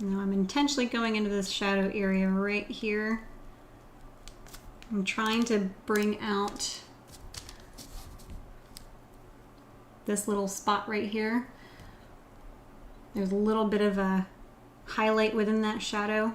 Now I'm intentionally going into this shadow area right here. I'm trying to bring out this little spot right here. There's a little bit of a highlight within that shadow.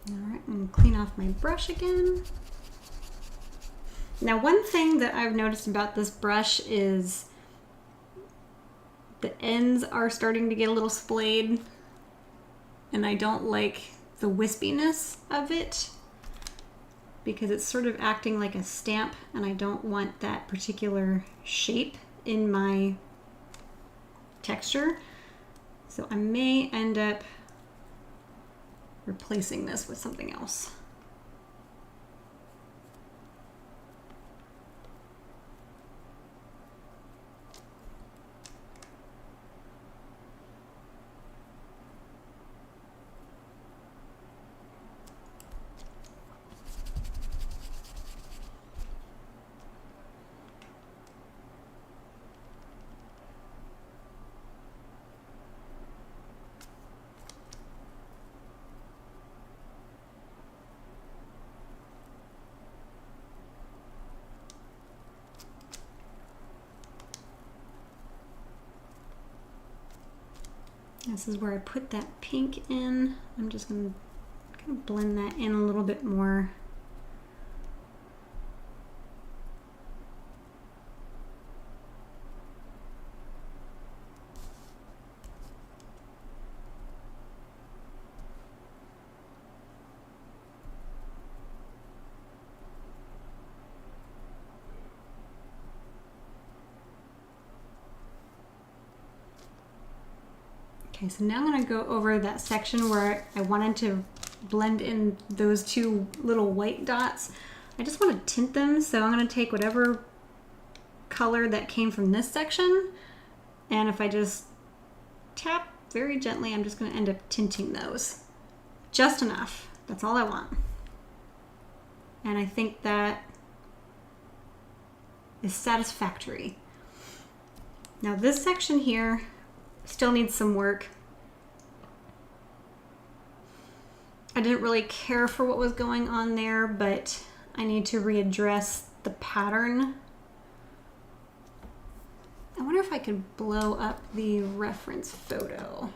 All right, and clean off my brush again. Now, one thing that I've noticed about this brush is the ends are starting to get a little splayed, and I don't like the wispiness of it because it's sort of acting like a stamp, and I don't want that particular shape in my texture. So I may end up replacing this with something else. This is where I put that pink in. I'm just going to kind of blend that in a little bit more. Okay, so now I'm going to go over that section where I wanted to blend in those two little white dots. I just want to tint them, so I'm going to take whatever color that came from this section, and if I just tap very gently, I'm just going to end up tinting those. Just enough. That's all I want. And I think that is satisfactory. Now this section here still needs some work. I didn't really care for what was going on there, but I need to readdress the pattern. I wonder if I could blow up the reference photo.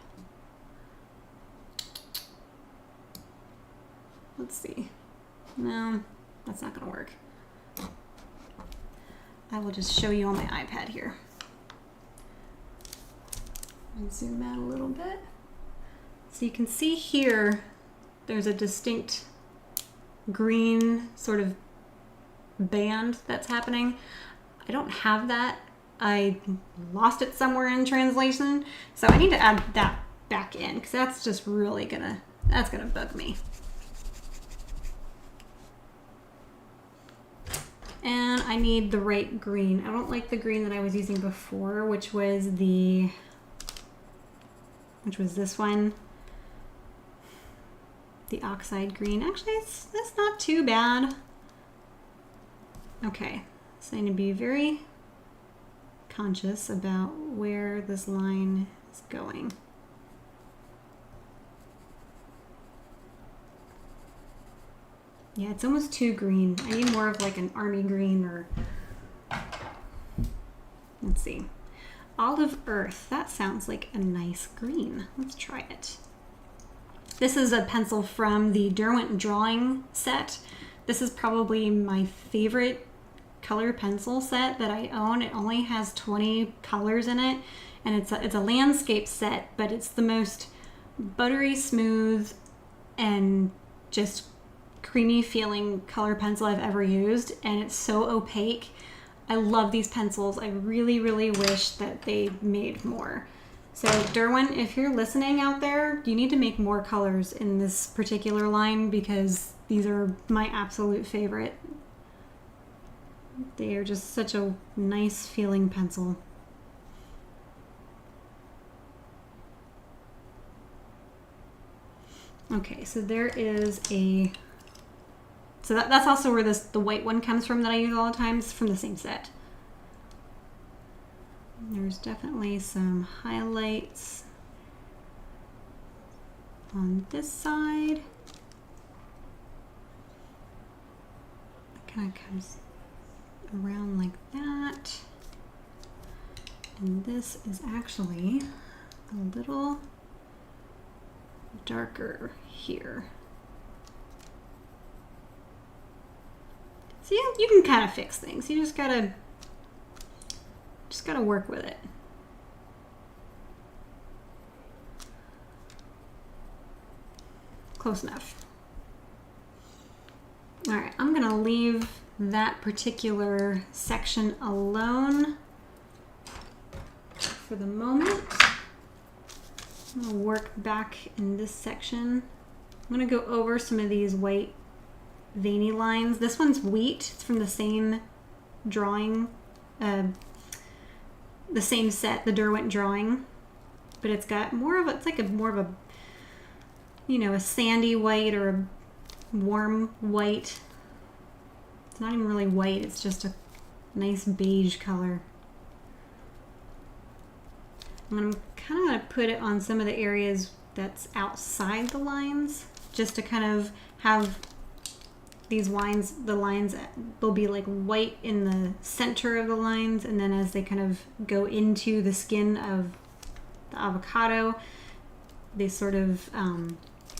Let's see. No, that's not gonna work. I will just show you on my iPad here. And zoom out a little bit. So you can see here, there's a distinct green sort of band that's happening. I don't have that. I lost it somewhere in translation. So I need to add that back in because that's just really that's gonna bug me. And I need the right green. I don't like the green that I was using before, which was this one. The oxide green. Actually, that's not too bad. Okay, so I need to be very conscious about where this line is going. Yeah, it's almost too green. I need more of like an army green or, let's see. Olive Earth, that sounds like a nice green. Let's try it. This is a pencil from the Derwent drawing set. This is probably my favorite color pencil set that I own. It only has 20 colors in it, and it's a landscape set, but it's the most buttery smooth and just creamy feeling color pencil I've ever used, and it's so opaque. I love these pencils. I really, really wish that they made more. So Derwent, if you're listening out there, you need to make more colors in this particular line because these are my absolute favorite. They are just such a nice feeling pencil. Okay, so there is a... So that's also where the white one comes from that I use all the time. It's from the same set. There's definitely some highlights on this side. It kind of comes around like that. And this is actually a little darker here. So you can kind of fix things. You just gotta work with it. Close enough. All right, I'm gonna leave that particular section alone for the moment. I'm gonna work back in this section. I'm gonna go over some of these white veiny lines. This one's wheat. It's from the same drawing, the same set, the Derwent drawing, but it's got more of a, it's like more of a, you know, a sandy white or a warm white. It's not even really white. It's just a nice beige color. I'm kind of going to put it on some of the areas that's outside the lines, just to kind of have these lines, the lines will be like white in the center of the lines, and then as they kind of go into the skin of the avocado, they sort of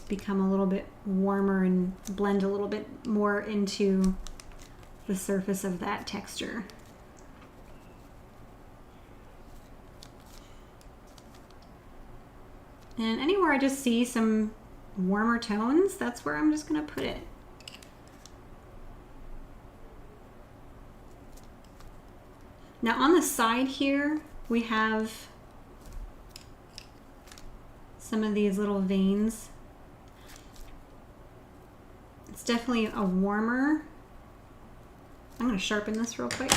become a little bit warmer and blend a little bit more into the surface of that texture. And anywhere I just see some warmer tones, that's where I'm just going to put it. Now on the side here, we have some of these little veins. It's definitely a warmer. I'm going to sharpen this real quick.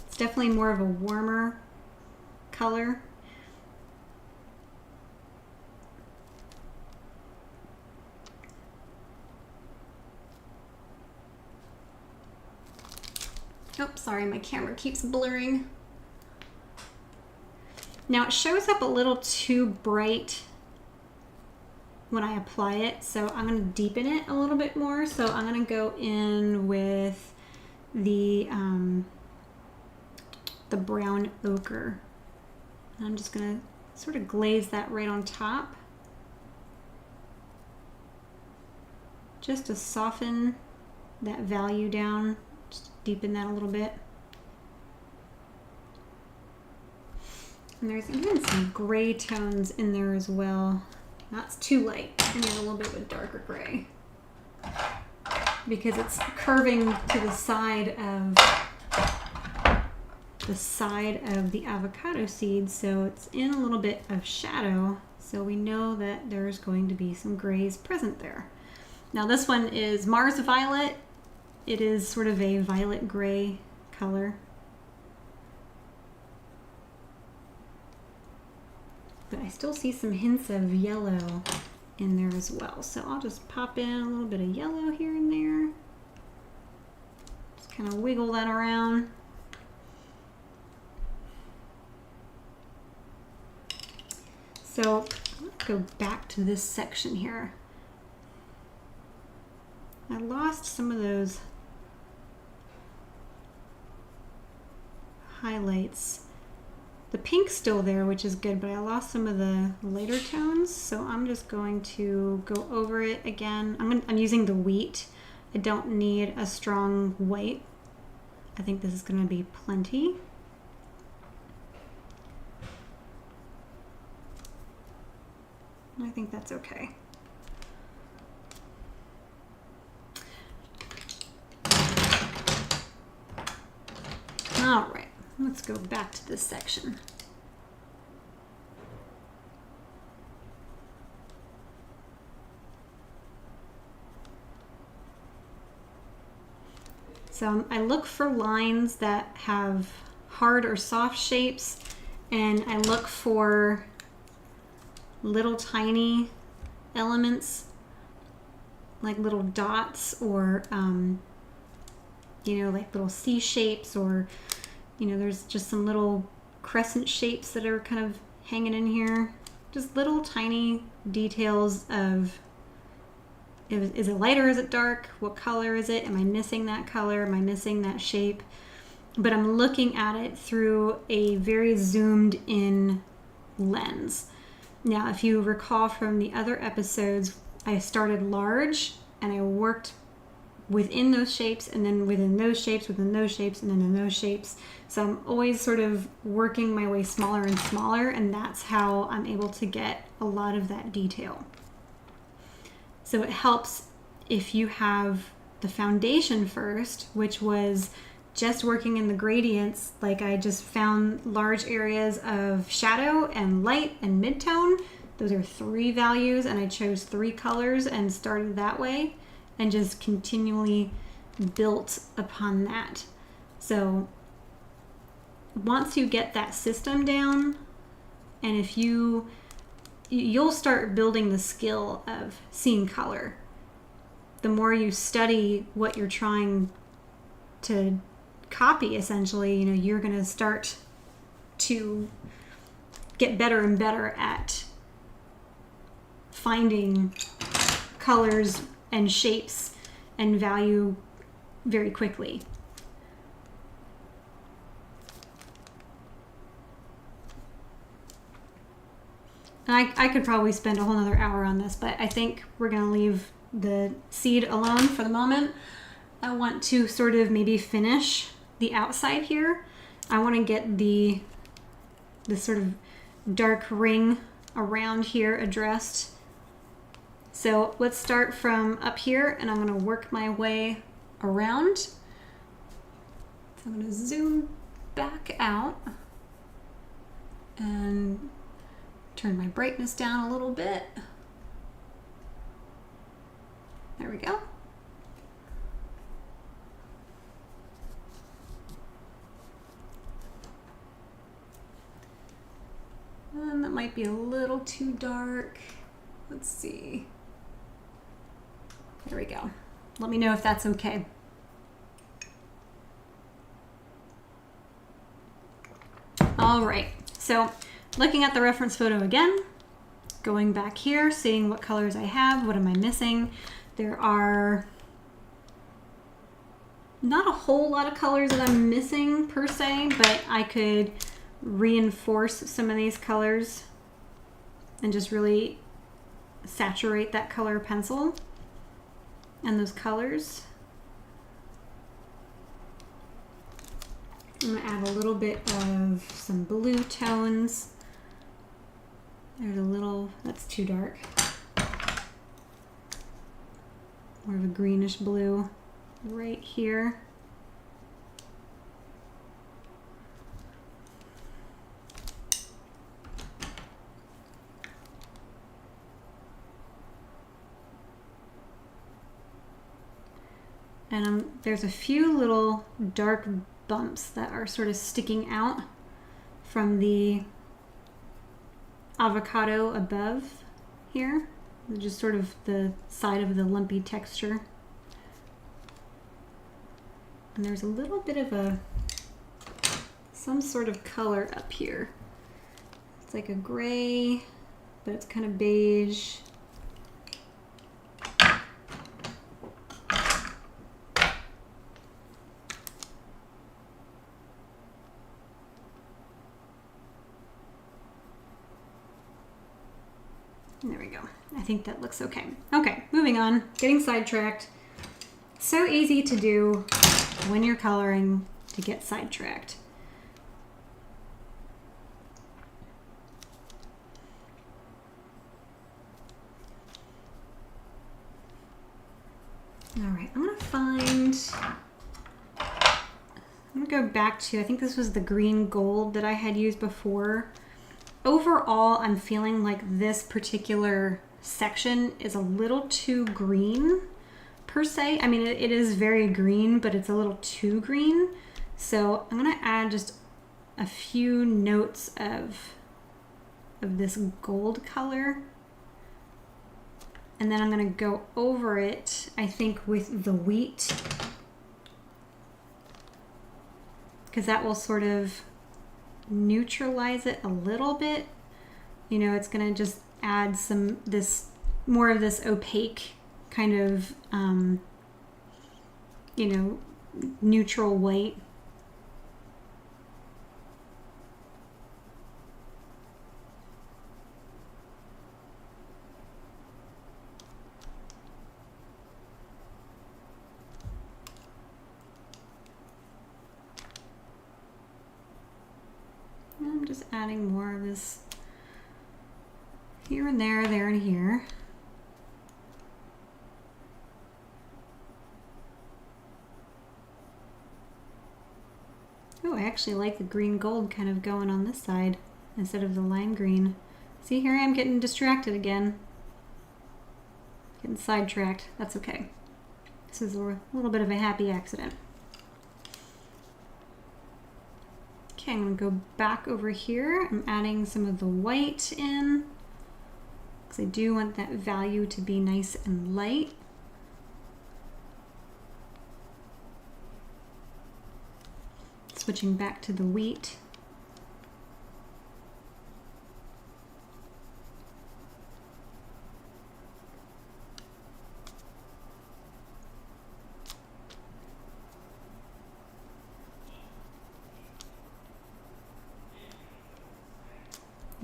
It's definitely more of a warmer color. Oh, sorry, my camera keeps blurring. Now it shows up a little too bright when I apply it, so I'm going to deepen it a little bit more. So I'm going to go in with the brown ochre. And I'm just going to sort of glaze that right on top, just to soften that value down, just deepen that a little bit. And there's even some gray tones in there as well. That's too light. I need a little bit of a darker gray because it's curving to the side of the avocado seed, so it's in a little bit of shadow. So we know that there's going to be some grays present there. Now this one is Mars Violet. It is sort of a violet gray color. But I still see some hints of yellow in there as well. So I'll just pop in a little bit of yellow here and there. Just kind of wiggle that around. So let's go back to this section here. I lost some of those highlights. The pink's still there, which is good, but I lost some of the lighter tones, so I'm just going to go over it again. I'm using the wheat. I don't need a strong white. I think this is going to be plenty. I think that's okay. All right. Let's go back to this section. So I look for lines that have hard or soft shapes, and I look for little tiny elements like little dots or like little C shapes, or there's just some little crescent shapes that are kind of hanging in here. Just little tiny details of, is it light or is it dark? What color is it? Am I missing that color? Am I missing that shape? But I'm looking at it through a very zoomed in lens. Now, if you recall from the other episodes, I started large and I worked within those shapes, and then within those shapes, within those shapes, and then in those shapes. So I'm always sort of working my way smaller and smaller, and that's how I'm able to get a lot of that detail. So it helps if you have the foundation first, which was just working in the gradients. Like I just found large areas of shadow and light and midtone. Those are 3 values, and I chose 3 colors and started that way, and just continually built upon that. So once you get that system down, and if you'll start building the skill of seeing color. The more you study what you're trying to copy, essentially, you're going to start to get better and better at finding colors and shapes and value very quickly. And I could probably spend a whole nother hour on this, but I think we're going to leave the seed alone for the moment. I want to sort of maybe finish the outside here. I want to get the sort of dark ring around here addressed. So let's start from up here, and I'm going to work my way around I'm going to zoom back out and turn my brightness down a little bit. There we go. And that might be a little too dark. Let's see. There we go. Let me know if that's okay. All right, so looking at the reference photo again, going back here, seeing what colors I have, what am I missing? There are not a whole lot of colors that I'm missing per se, but I could reinforce some of these colors and just really saturate that color pencil and those colors. I'm gonna add a little bit of some blue tones. There's a little, that's too dark. More of a greenish blue right here. And there's a few little dark bumps that are sort of sticking out from the avocado above here. Just sort of the side of the lumpy texture. And there's a little bit of some sort of color up here. It's like a gray, but it's kind of beige. There we go. I think that looks okay. Okay, moving on. Getting sidetracked. So easy to do when you're coloring to get sidetracked. All right, I'm gonna go back to, I think this was the green gold that I had used before. Overall, I'm feeling like this particular section is a little too green per se. I mean, it is very green, but it's a little too green. So I'm gonna add just a few notes of this gold color. And then I'm gonna go over it, I think, with the wheat, because that will sort of neutralize it a little bit. You know, it's gonna just add more of this opaque kind of, you know, neutral white. I'm just adding more of this here and there and here. Oh, I actually like the green gold kind of going on this side instead of the lime green. See, here I am getting distracted again. Getting sidetracked. That's okay. This is a little bit of a happy accident. Okay, I'm gonna go back over here. I'm adding some of the white in because I do want that value to be nice and light. Switching back to the wheat.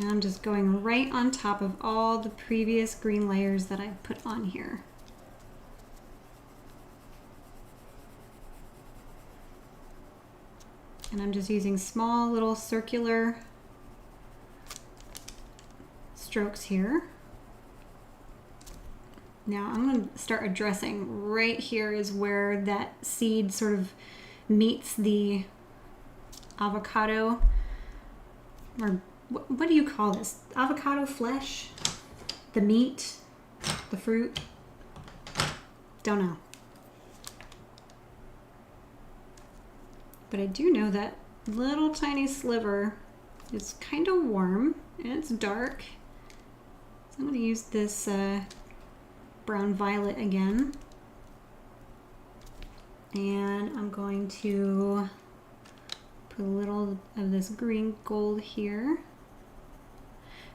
And I'm just going right on top of all the previous green layers that I've put on here. And I'm just using small little circular strokes here. Now I'm going to start addressing right here is where that seed sort of meets the avocado, or what do you call this? Avocado flesh? The meat? The fruit? Don't know. But I do know that little tiny sliver is kind of warm and it's dark. So I'm going to use this brown violet again. And I'm going to put a little of this green gold here.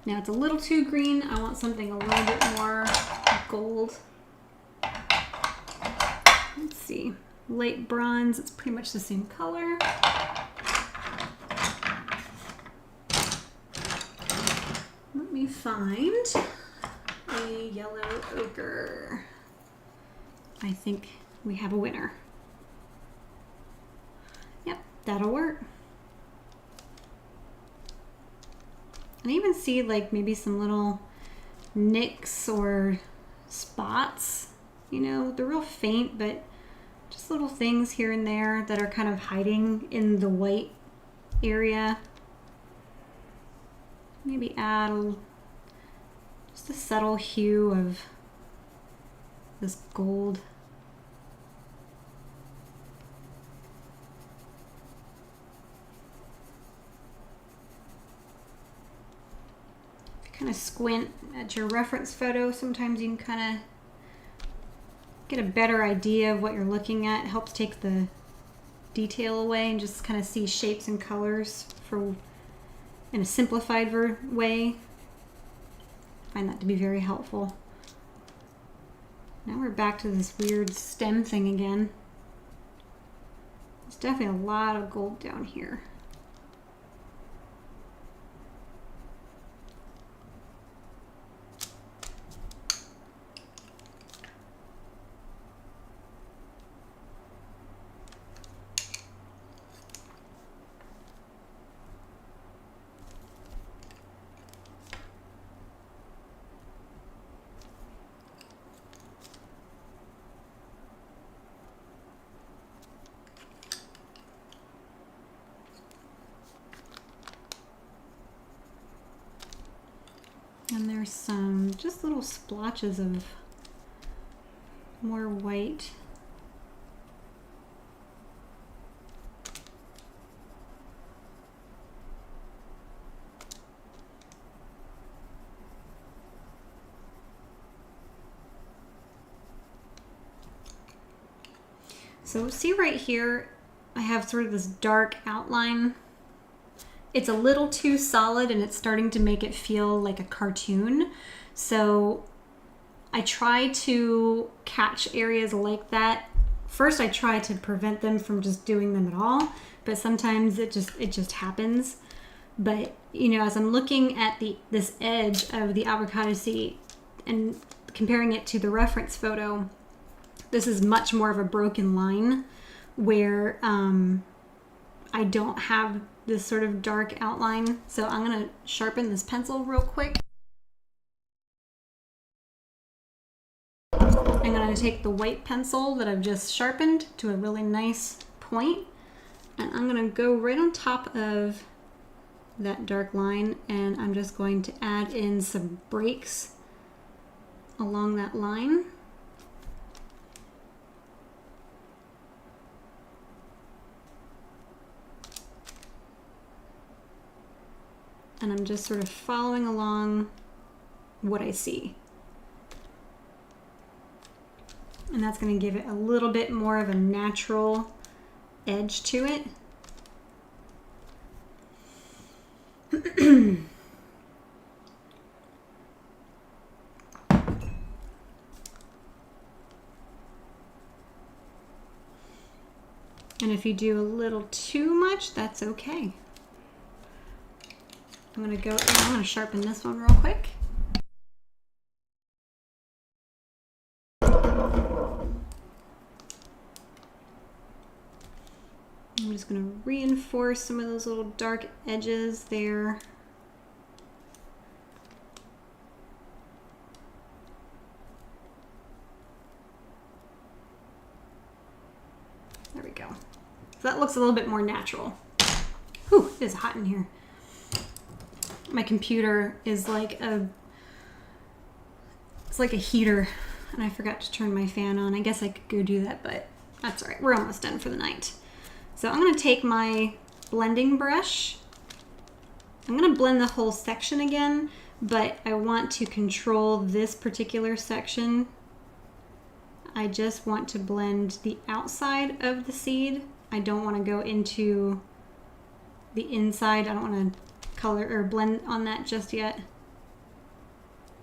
Now it's a little too green. I want something a little bit more gold. Let's see. Light bronze, it's pretty much the same color. Let me find a yellow ochre. I think we have a winner. Yep, that'll work. And I even see like maybe some little nicks or spots. You know, they're real faint, but just little things here and there that are kind of hiding in the white area. Maybe add just a subtle hue of this gold. If you kind of squint at your reference photo, sometimes you can kind of get a better idea of what you're looking at. It helps take the detail away and just kind of see shapes and colors in a simplified way. I find that to be very helpful. Now we're back to this weird stem thing again. There's definitely a lot of gold down here. And there's some just little splotches of more white. So see right here, I have sort of this dark outline. It's a little too solid and it's starting to make it feel like a cartoon. So I try to catch areas like that. First, I try to prevent them from just doing them at all, but sometimes it just happens. But you know, as I'm looking at this edge of the avocado seed and comparing it to the reference photo, this is much more of a broken line where I don't have this sort of dark outline. So I'm going to sharpen this pencil real quick. I'm going to take the white pencil that I've just sharpened to a really nice point, and I'm going to go right on top of that dark line, and I'm just going to add in some breaks along that line. And I'm just sort of following along what I see. And that's going to give it a little bit more of a natural edge to it. And if you do a little too much, that's okay. I'm going to sharpen this one real quick. I'm just going to reinforce some of those little dark edges there. There we go. So that looks a little bit more natural. Whew, it is hot in here. My computer is like it's like a heater, and I forgot to turn my fan on. I guess I could go do that, but that's all right. We're almost done for the night. So I'm gonna take my blending brush. I'm gonna blend the whole section again, but I want to control this particular section. I just want to blend the outside of the seed. I don't want to go into the inside. I don't want to color or blend on that just yet.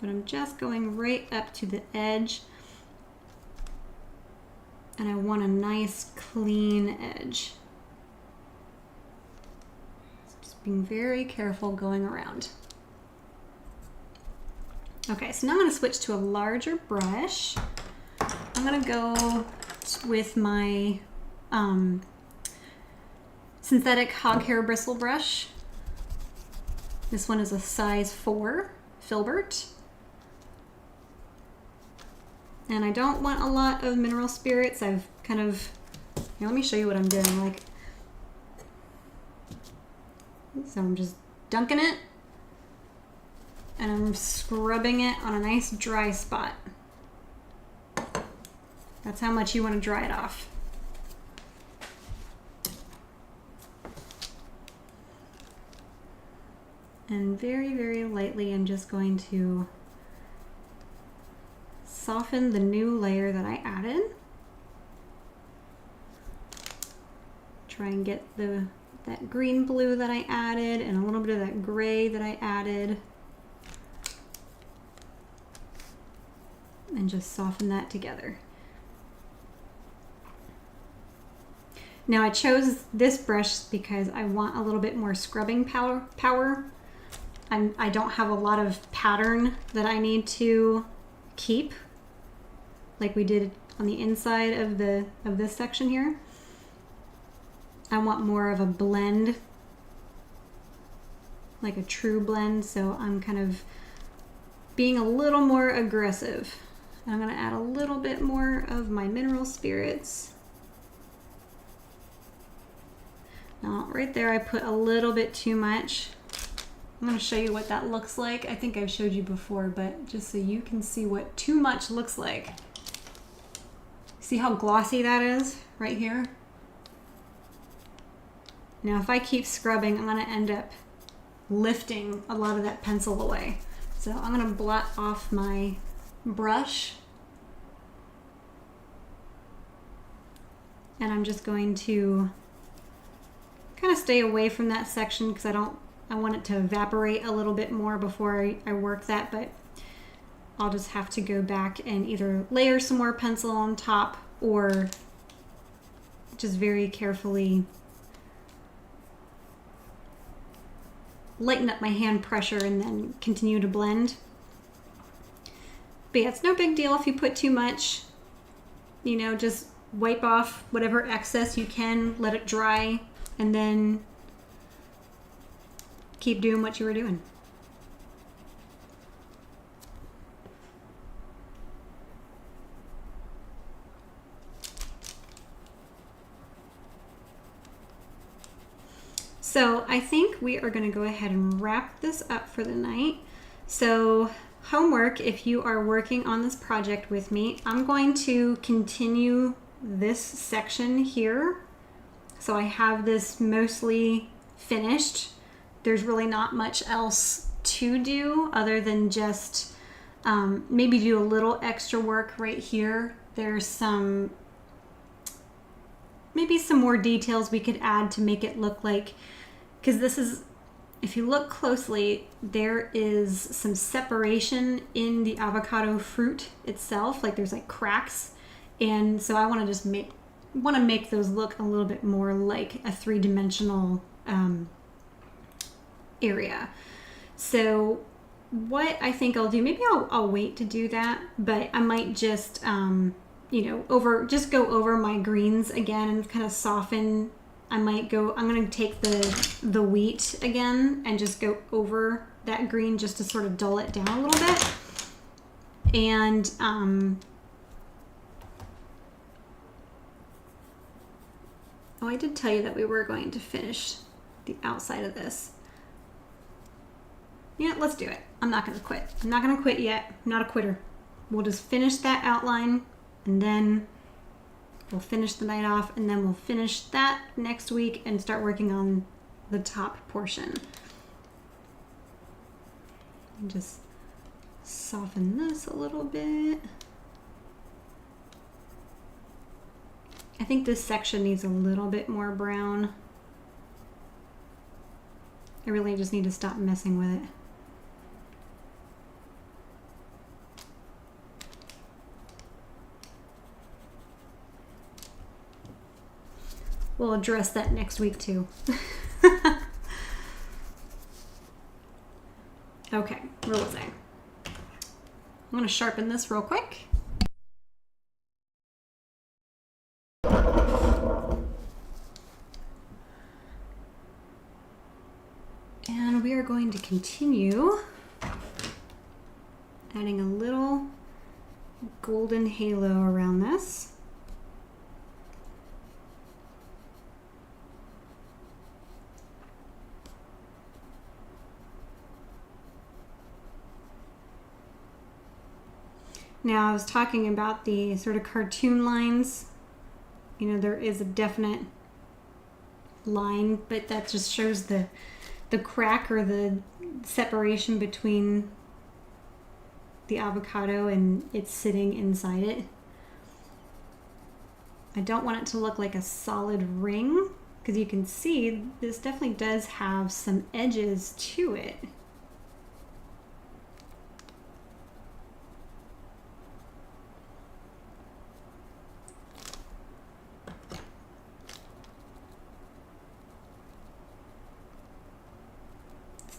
But I'm just going right up to the edge. And I want a nice clean edge. So just being very careful going around. Okay, so now I'm going to switch to a larger brush. I'm going to go with my synthetic hog hair bristle brush. This one is a size 4 filbert. And I don't want a lot of mineral spirits. I've kind of, here, let me show you what I'm doing. Like, so I'm just dunking it and I'm scrubbing it on a nice dry spot. That's how much you want to dry it off. And very, very lightly, I'm just going to soften the new layer that I added. Try and get that green blue that I added and a little bit of that gray that I added. And just soften that together. Now I chose this brush because I want a little bit more scrubbing power. I don't have a lot of pattern that I need to keep, like we did on the inside of this section here. I want more of a blend, like a true blend, so I'm kind of being a little more aggressive. I'm going to add a little bit more of my mineral spirits. Now, right there I put a little bit too much. I'm going to show you what that looks like. I think I've showed you before, but just so you can see what too much looks like. See how glossy that is right here? Now, if I keep scrubbing, I'm going to end up lifting a lot of that pencil away. So I'm going to blot off my brush. And I'm just going to kind of stay away from that section because I want it to evaporate a little bit more before I work that, but I'll just have to go back and either layer some more pencil on top or just very carefully lighten up my hand pressure and then continue to blend. But yeah, it's no big deal if you put too much. You know, just wipe off whatever excess you can, let it dry, and then keep doing what you were doing. So I think we are going to go ahead and wrap this up for the night. So homework, if you are working on this project with me, I'm going to continue this section here. So I have this mostly finished. There's really not much else to do other than just maybe do a little extra work right here. There's maybe some more details we could add to make it look like, because this is, if you look closely, there is some separation in the avocado fruit itself, like there's like cracks, and so I want to just make those look a little bit more like a three-dimensional area. So what I think I'll do, maybe I'll wait to do that, but I might just you know, go over my greens again and kind of soften. I'm going to take the wheat again and just go over that green just to sort of dull it down a little bit. And Oh, I did tell you that we were going to finish the outside of this. Yeah, let's do it. I'm not going to quit. I'm not going to quit yet. I'm not a quitter. We'll just finish that outline, and then we'll finish the night off, and then we'll finish that next week and start working on the top portion. And just soften this a little bit. I think this section needs a little bit more brown. I really just need to stop messing with it. We'll address that next week too. Okay, where was I? I'm going to sharpen this real quick. And we are going to continue adding a little golden halo around this. Now, I was talking about the sort of cartoon lines. You know, there is a definite line, but that just shows the crack or the separation between the avocado and it's sitting inside it. I don't want it to look like a solid ring, because you can see this definitely does have some edges to it.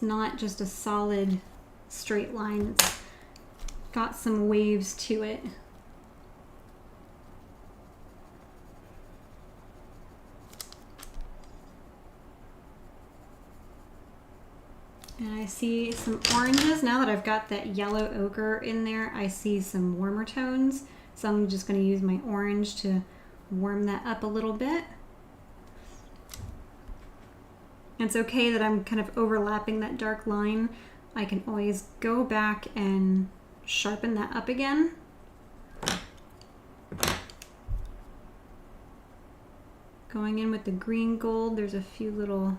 Not just a solid straight line. It's got some waves to it. And I see some oranges. Now that I've got that yellow ochre in there, I see some warmer tones. So I'm just going to use my orange to warm that up a little bit. It's okay that I'm kind of overlapping that dark line. I can always go back and sharpen that up again. Going in with the green gold, there's a few little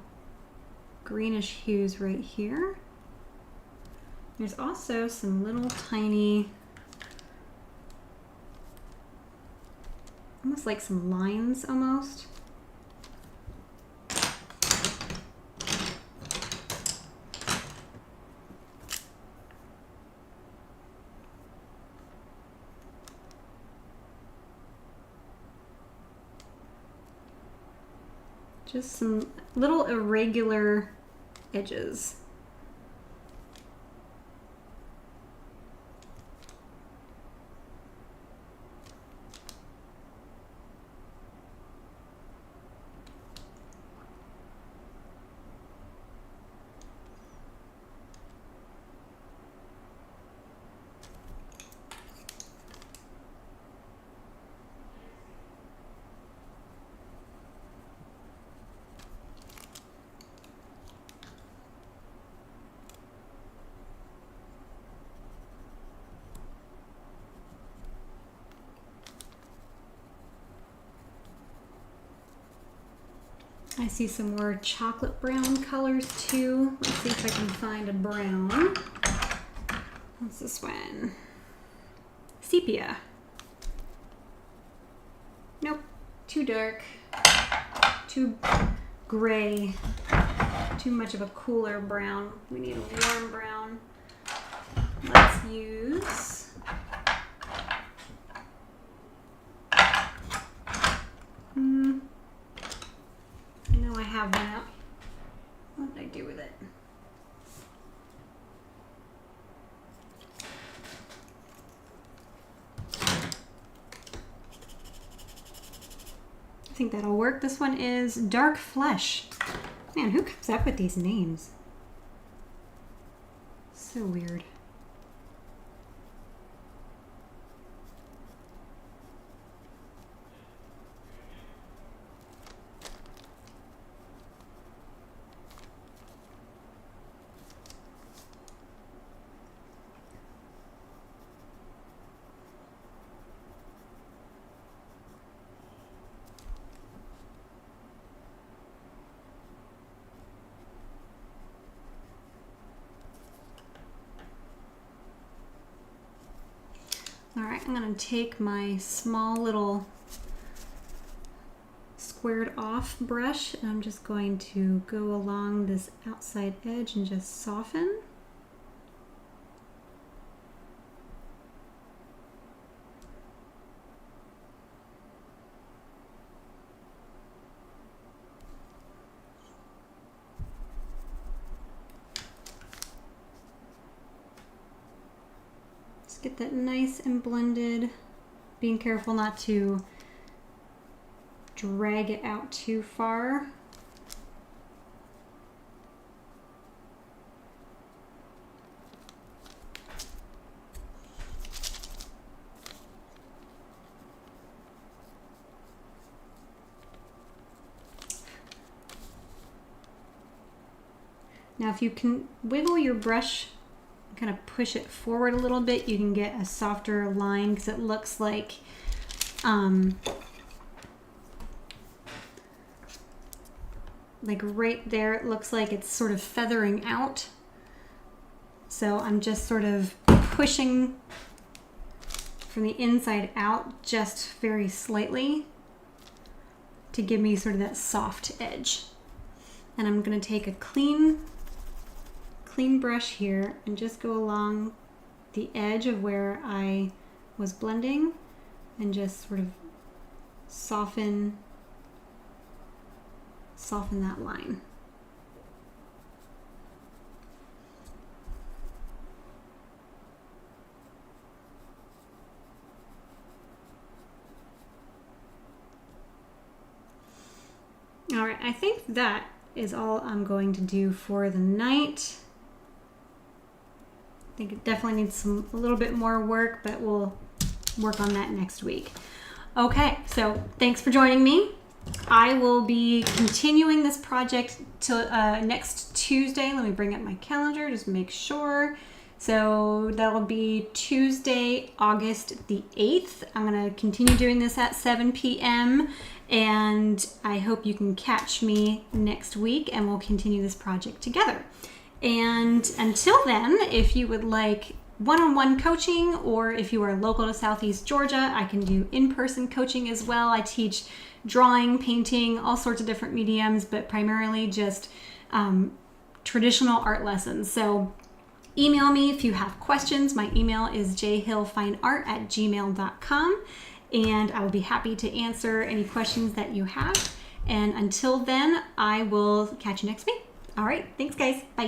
greenish hues right here. There's also some little tiny, almost like some lines almost. Just some little irregular edges. I see some more chocolate brown colors too. Let's see if I can find a brown. What's this one? Sepia. Nope, too dark, too gray, too much of a cooler brown. We need a warm brown. Let's use I have one out. What did I do with it? I think that'll work. This one is Dark Flesh. Man, who comes up with these names? So weird. I'm gonna take my small little squared off brush and I'm just going to go along this outside edge and just soften. Just get that nice and blended, being careful not to drag it out too far. Now if you can wiggle your brush, kind of push it forward a little bit, you can get a softer line because it looks like right there, it looks like it's sort of feathering out. So I'm just sort of pushing from the inside out just very slightly to give me sort of that soft edge. And I'm going to take a clean brush here and just go along the edge of where I was blending and just sort of soften that line. All right, I think that is all I'm going to do for the night. I think it definitely needs a little bit more work, but we'll work on that next week. Okay, so thanks for joining me. I will be continuing this project till next Tuesday. Let me bring up my calendar, just make sure. So that'll be Tuesday, August the 8th. I'm going to continue doing this at 7 p.m. and I hope you can catch me next week and we'll continue this project together. And until then, if you would like one-on-one coaching, or if you are local to Southeast Georgia, I can do in-person coaching as well. I teach drawing, painting, all sorts of different mediums, but primarily just traditional art lessons. So email me if you have questions. My email is jhillfineart@gmail.com, and I will be happy to answer any questions that you have. And until then, I will catch you next week. All right, thanks guys, bye.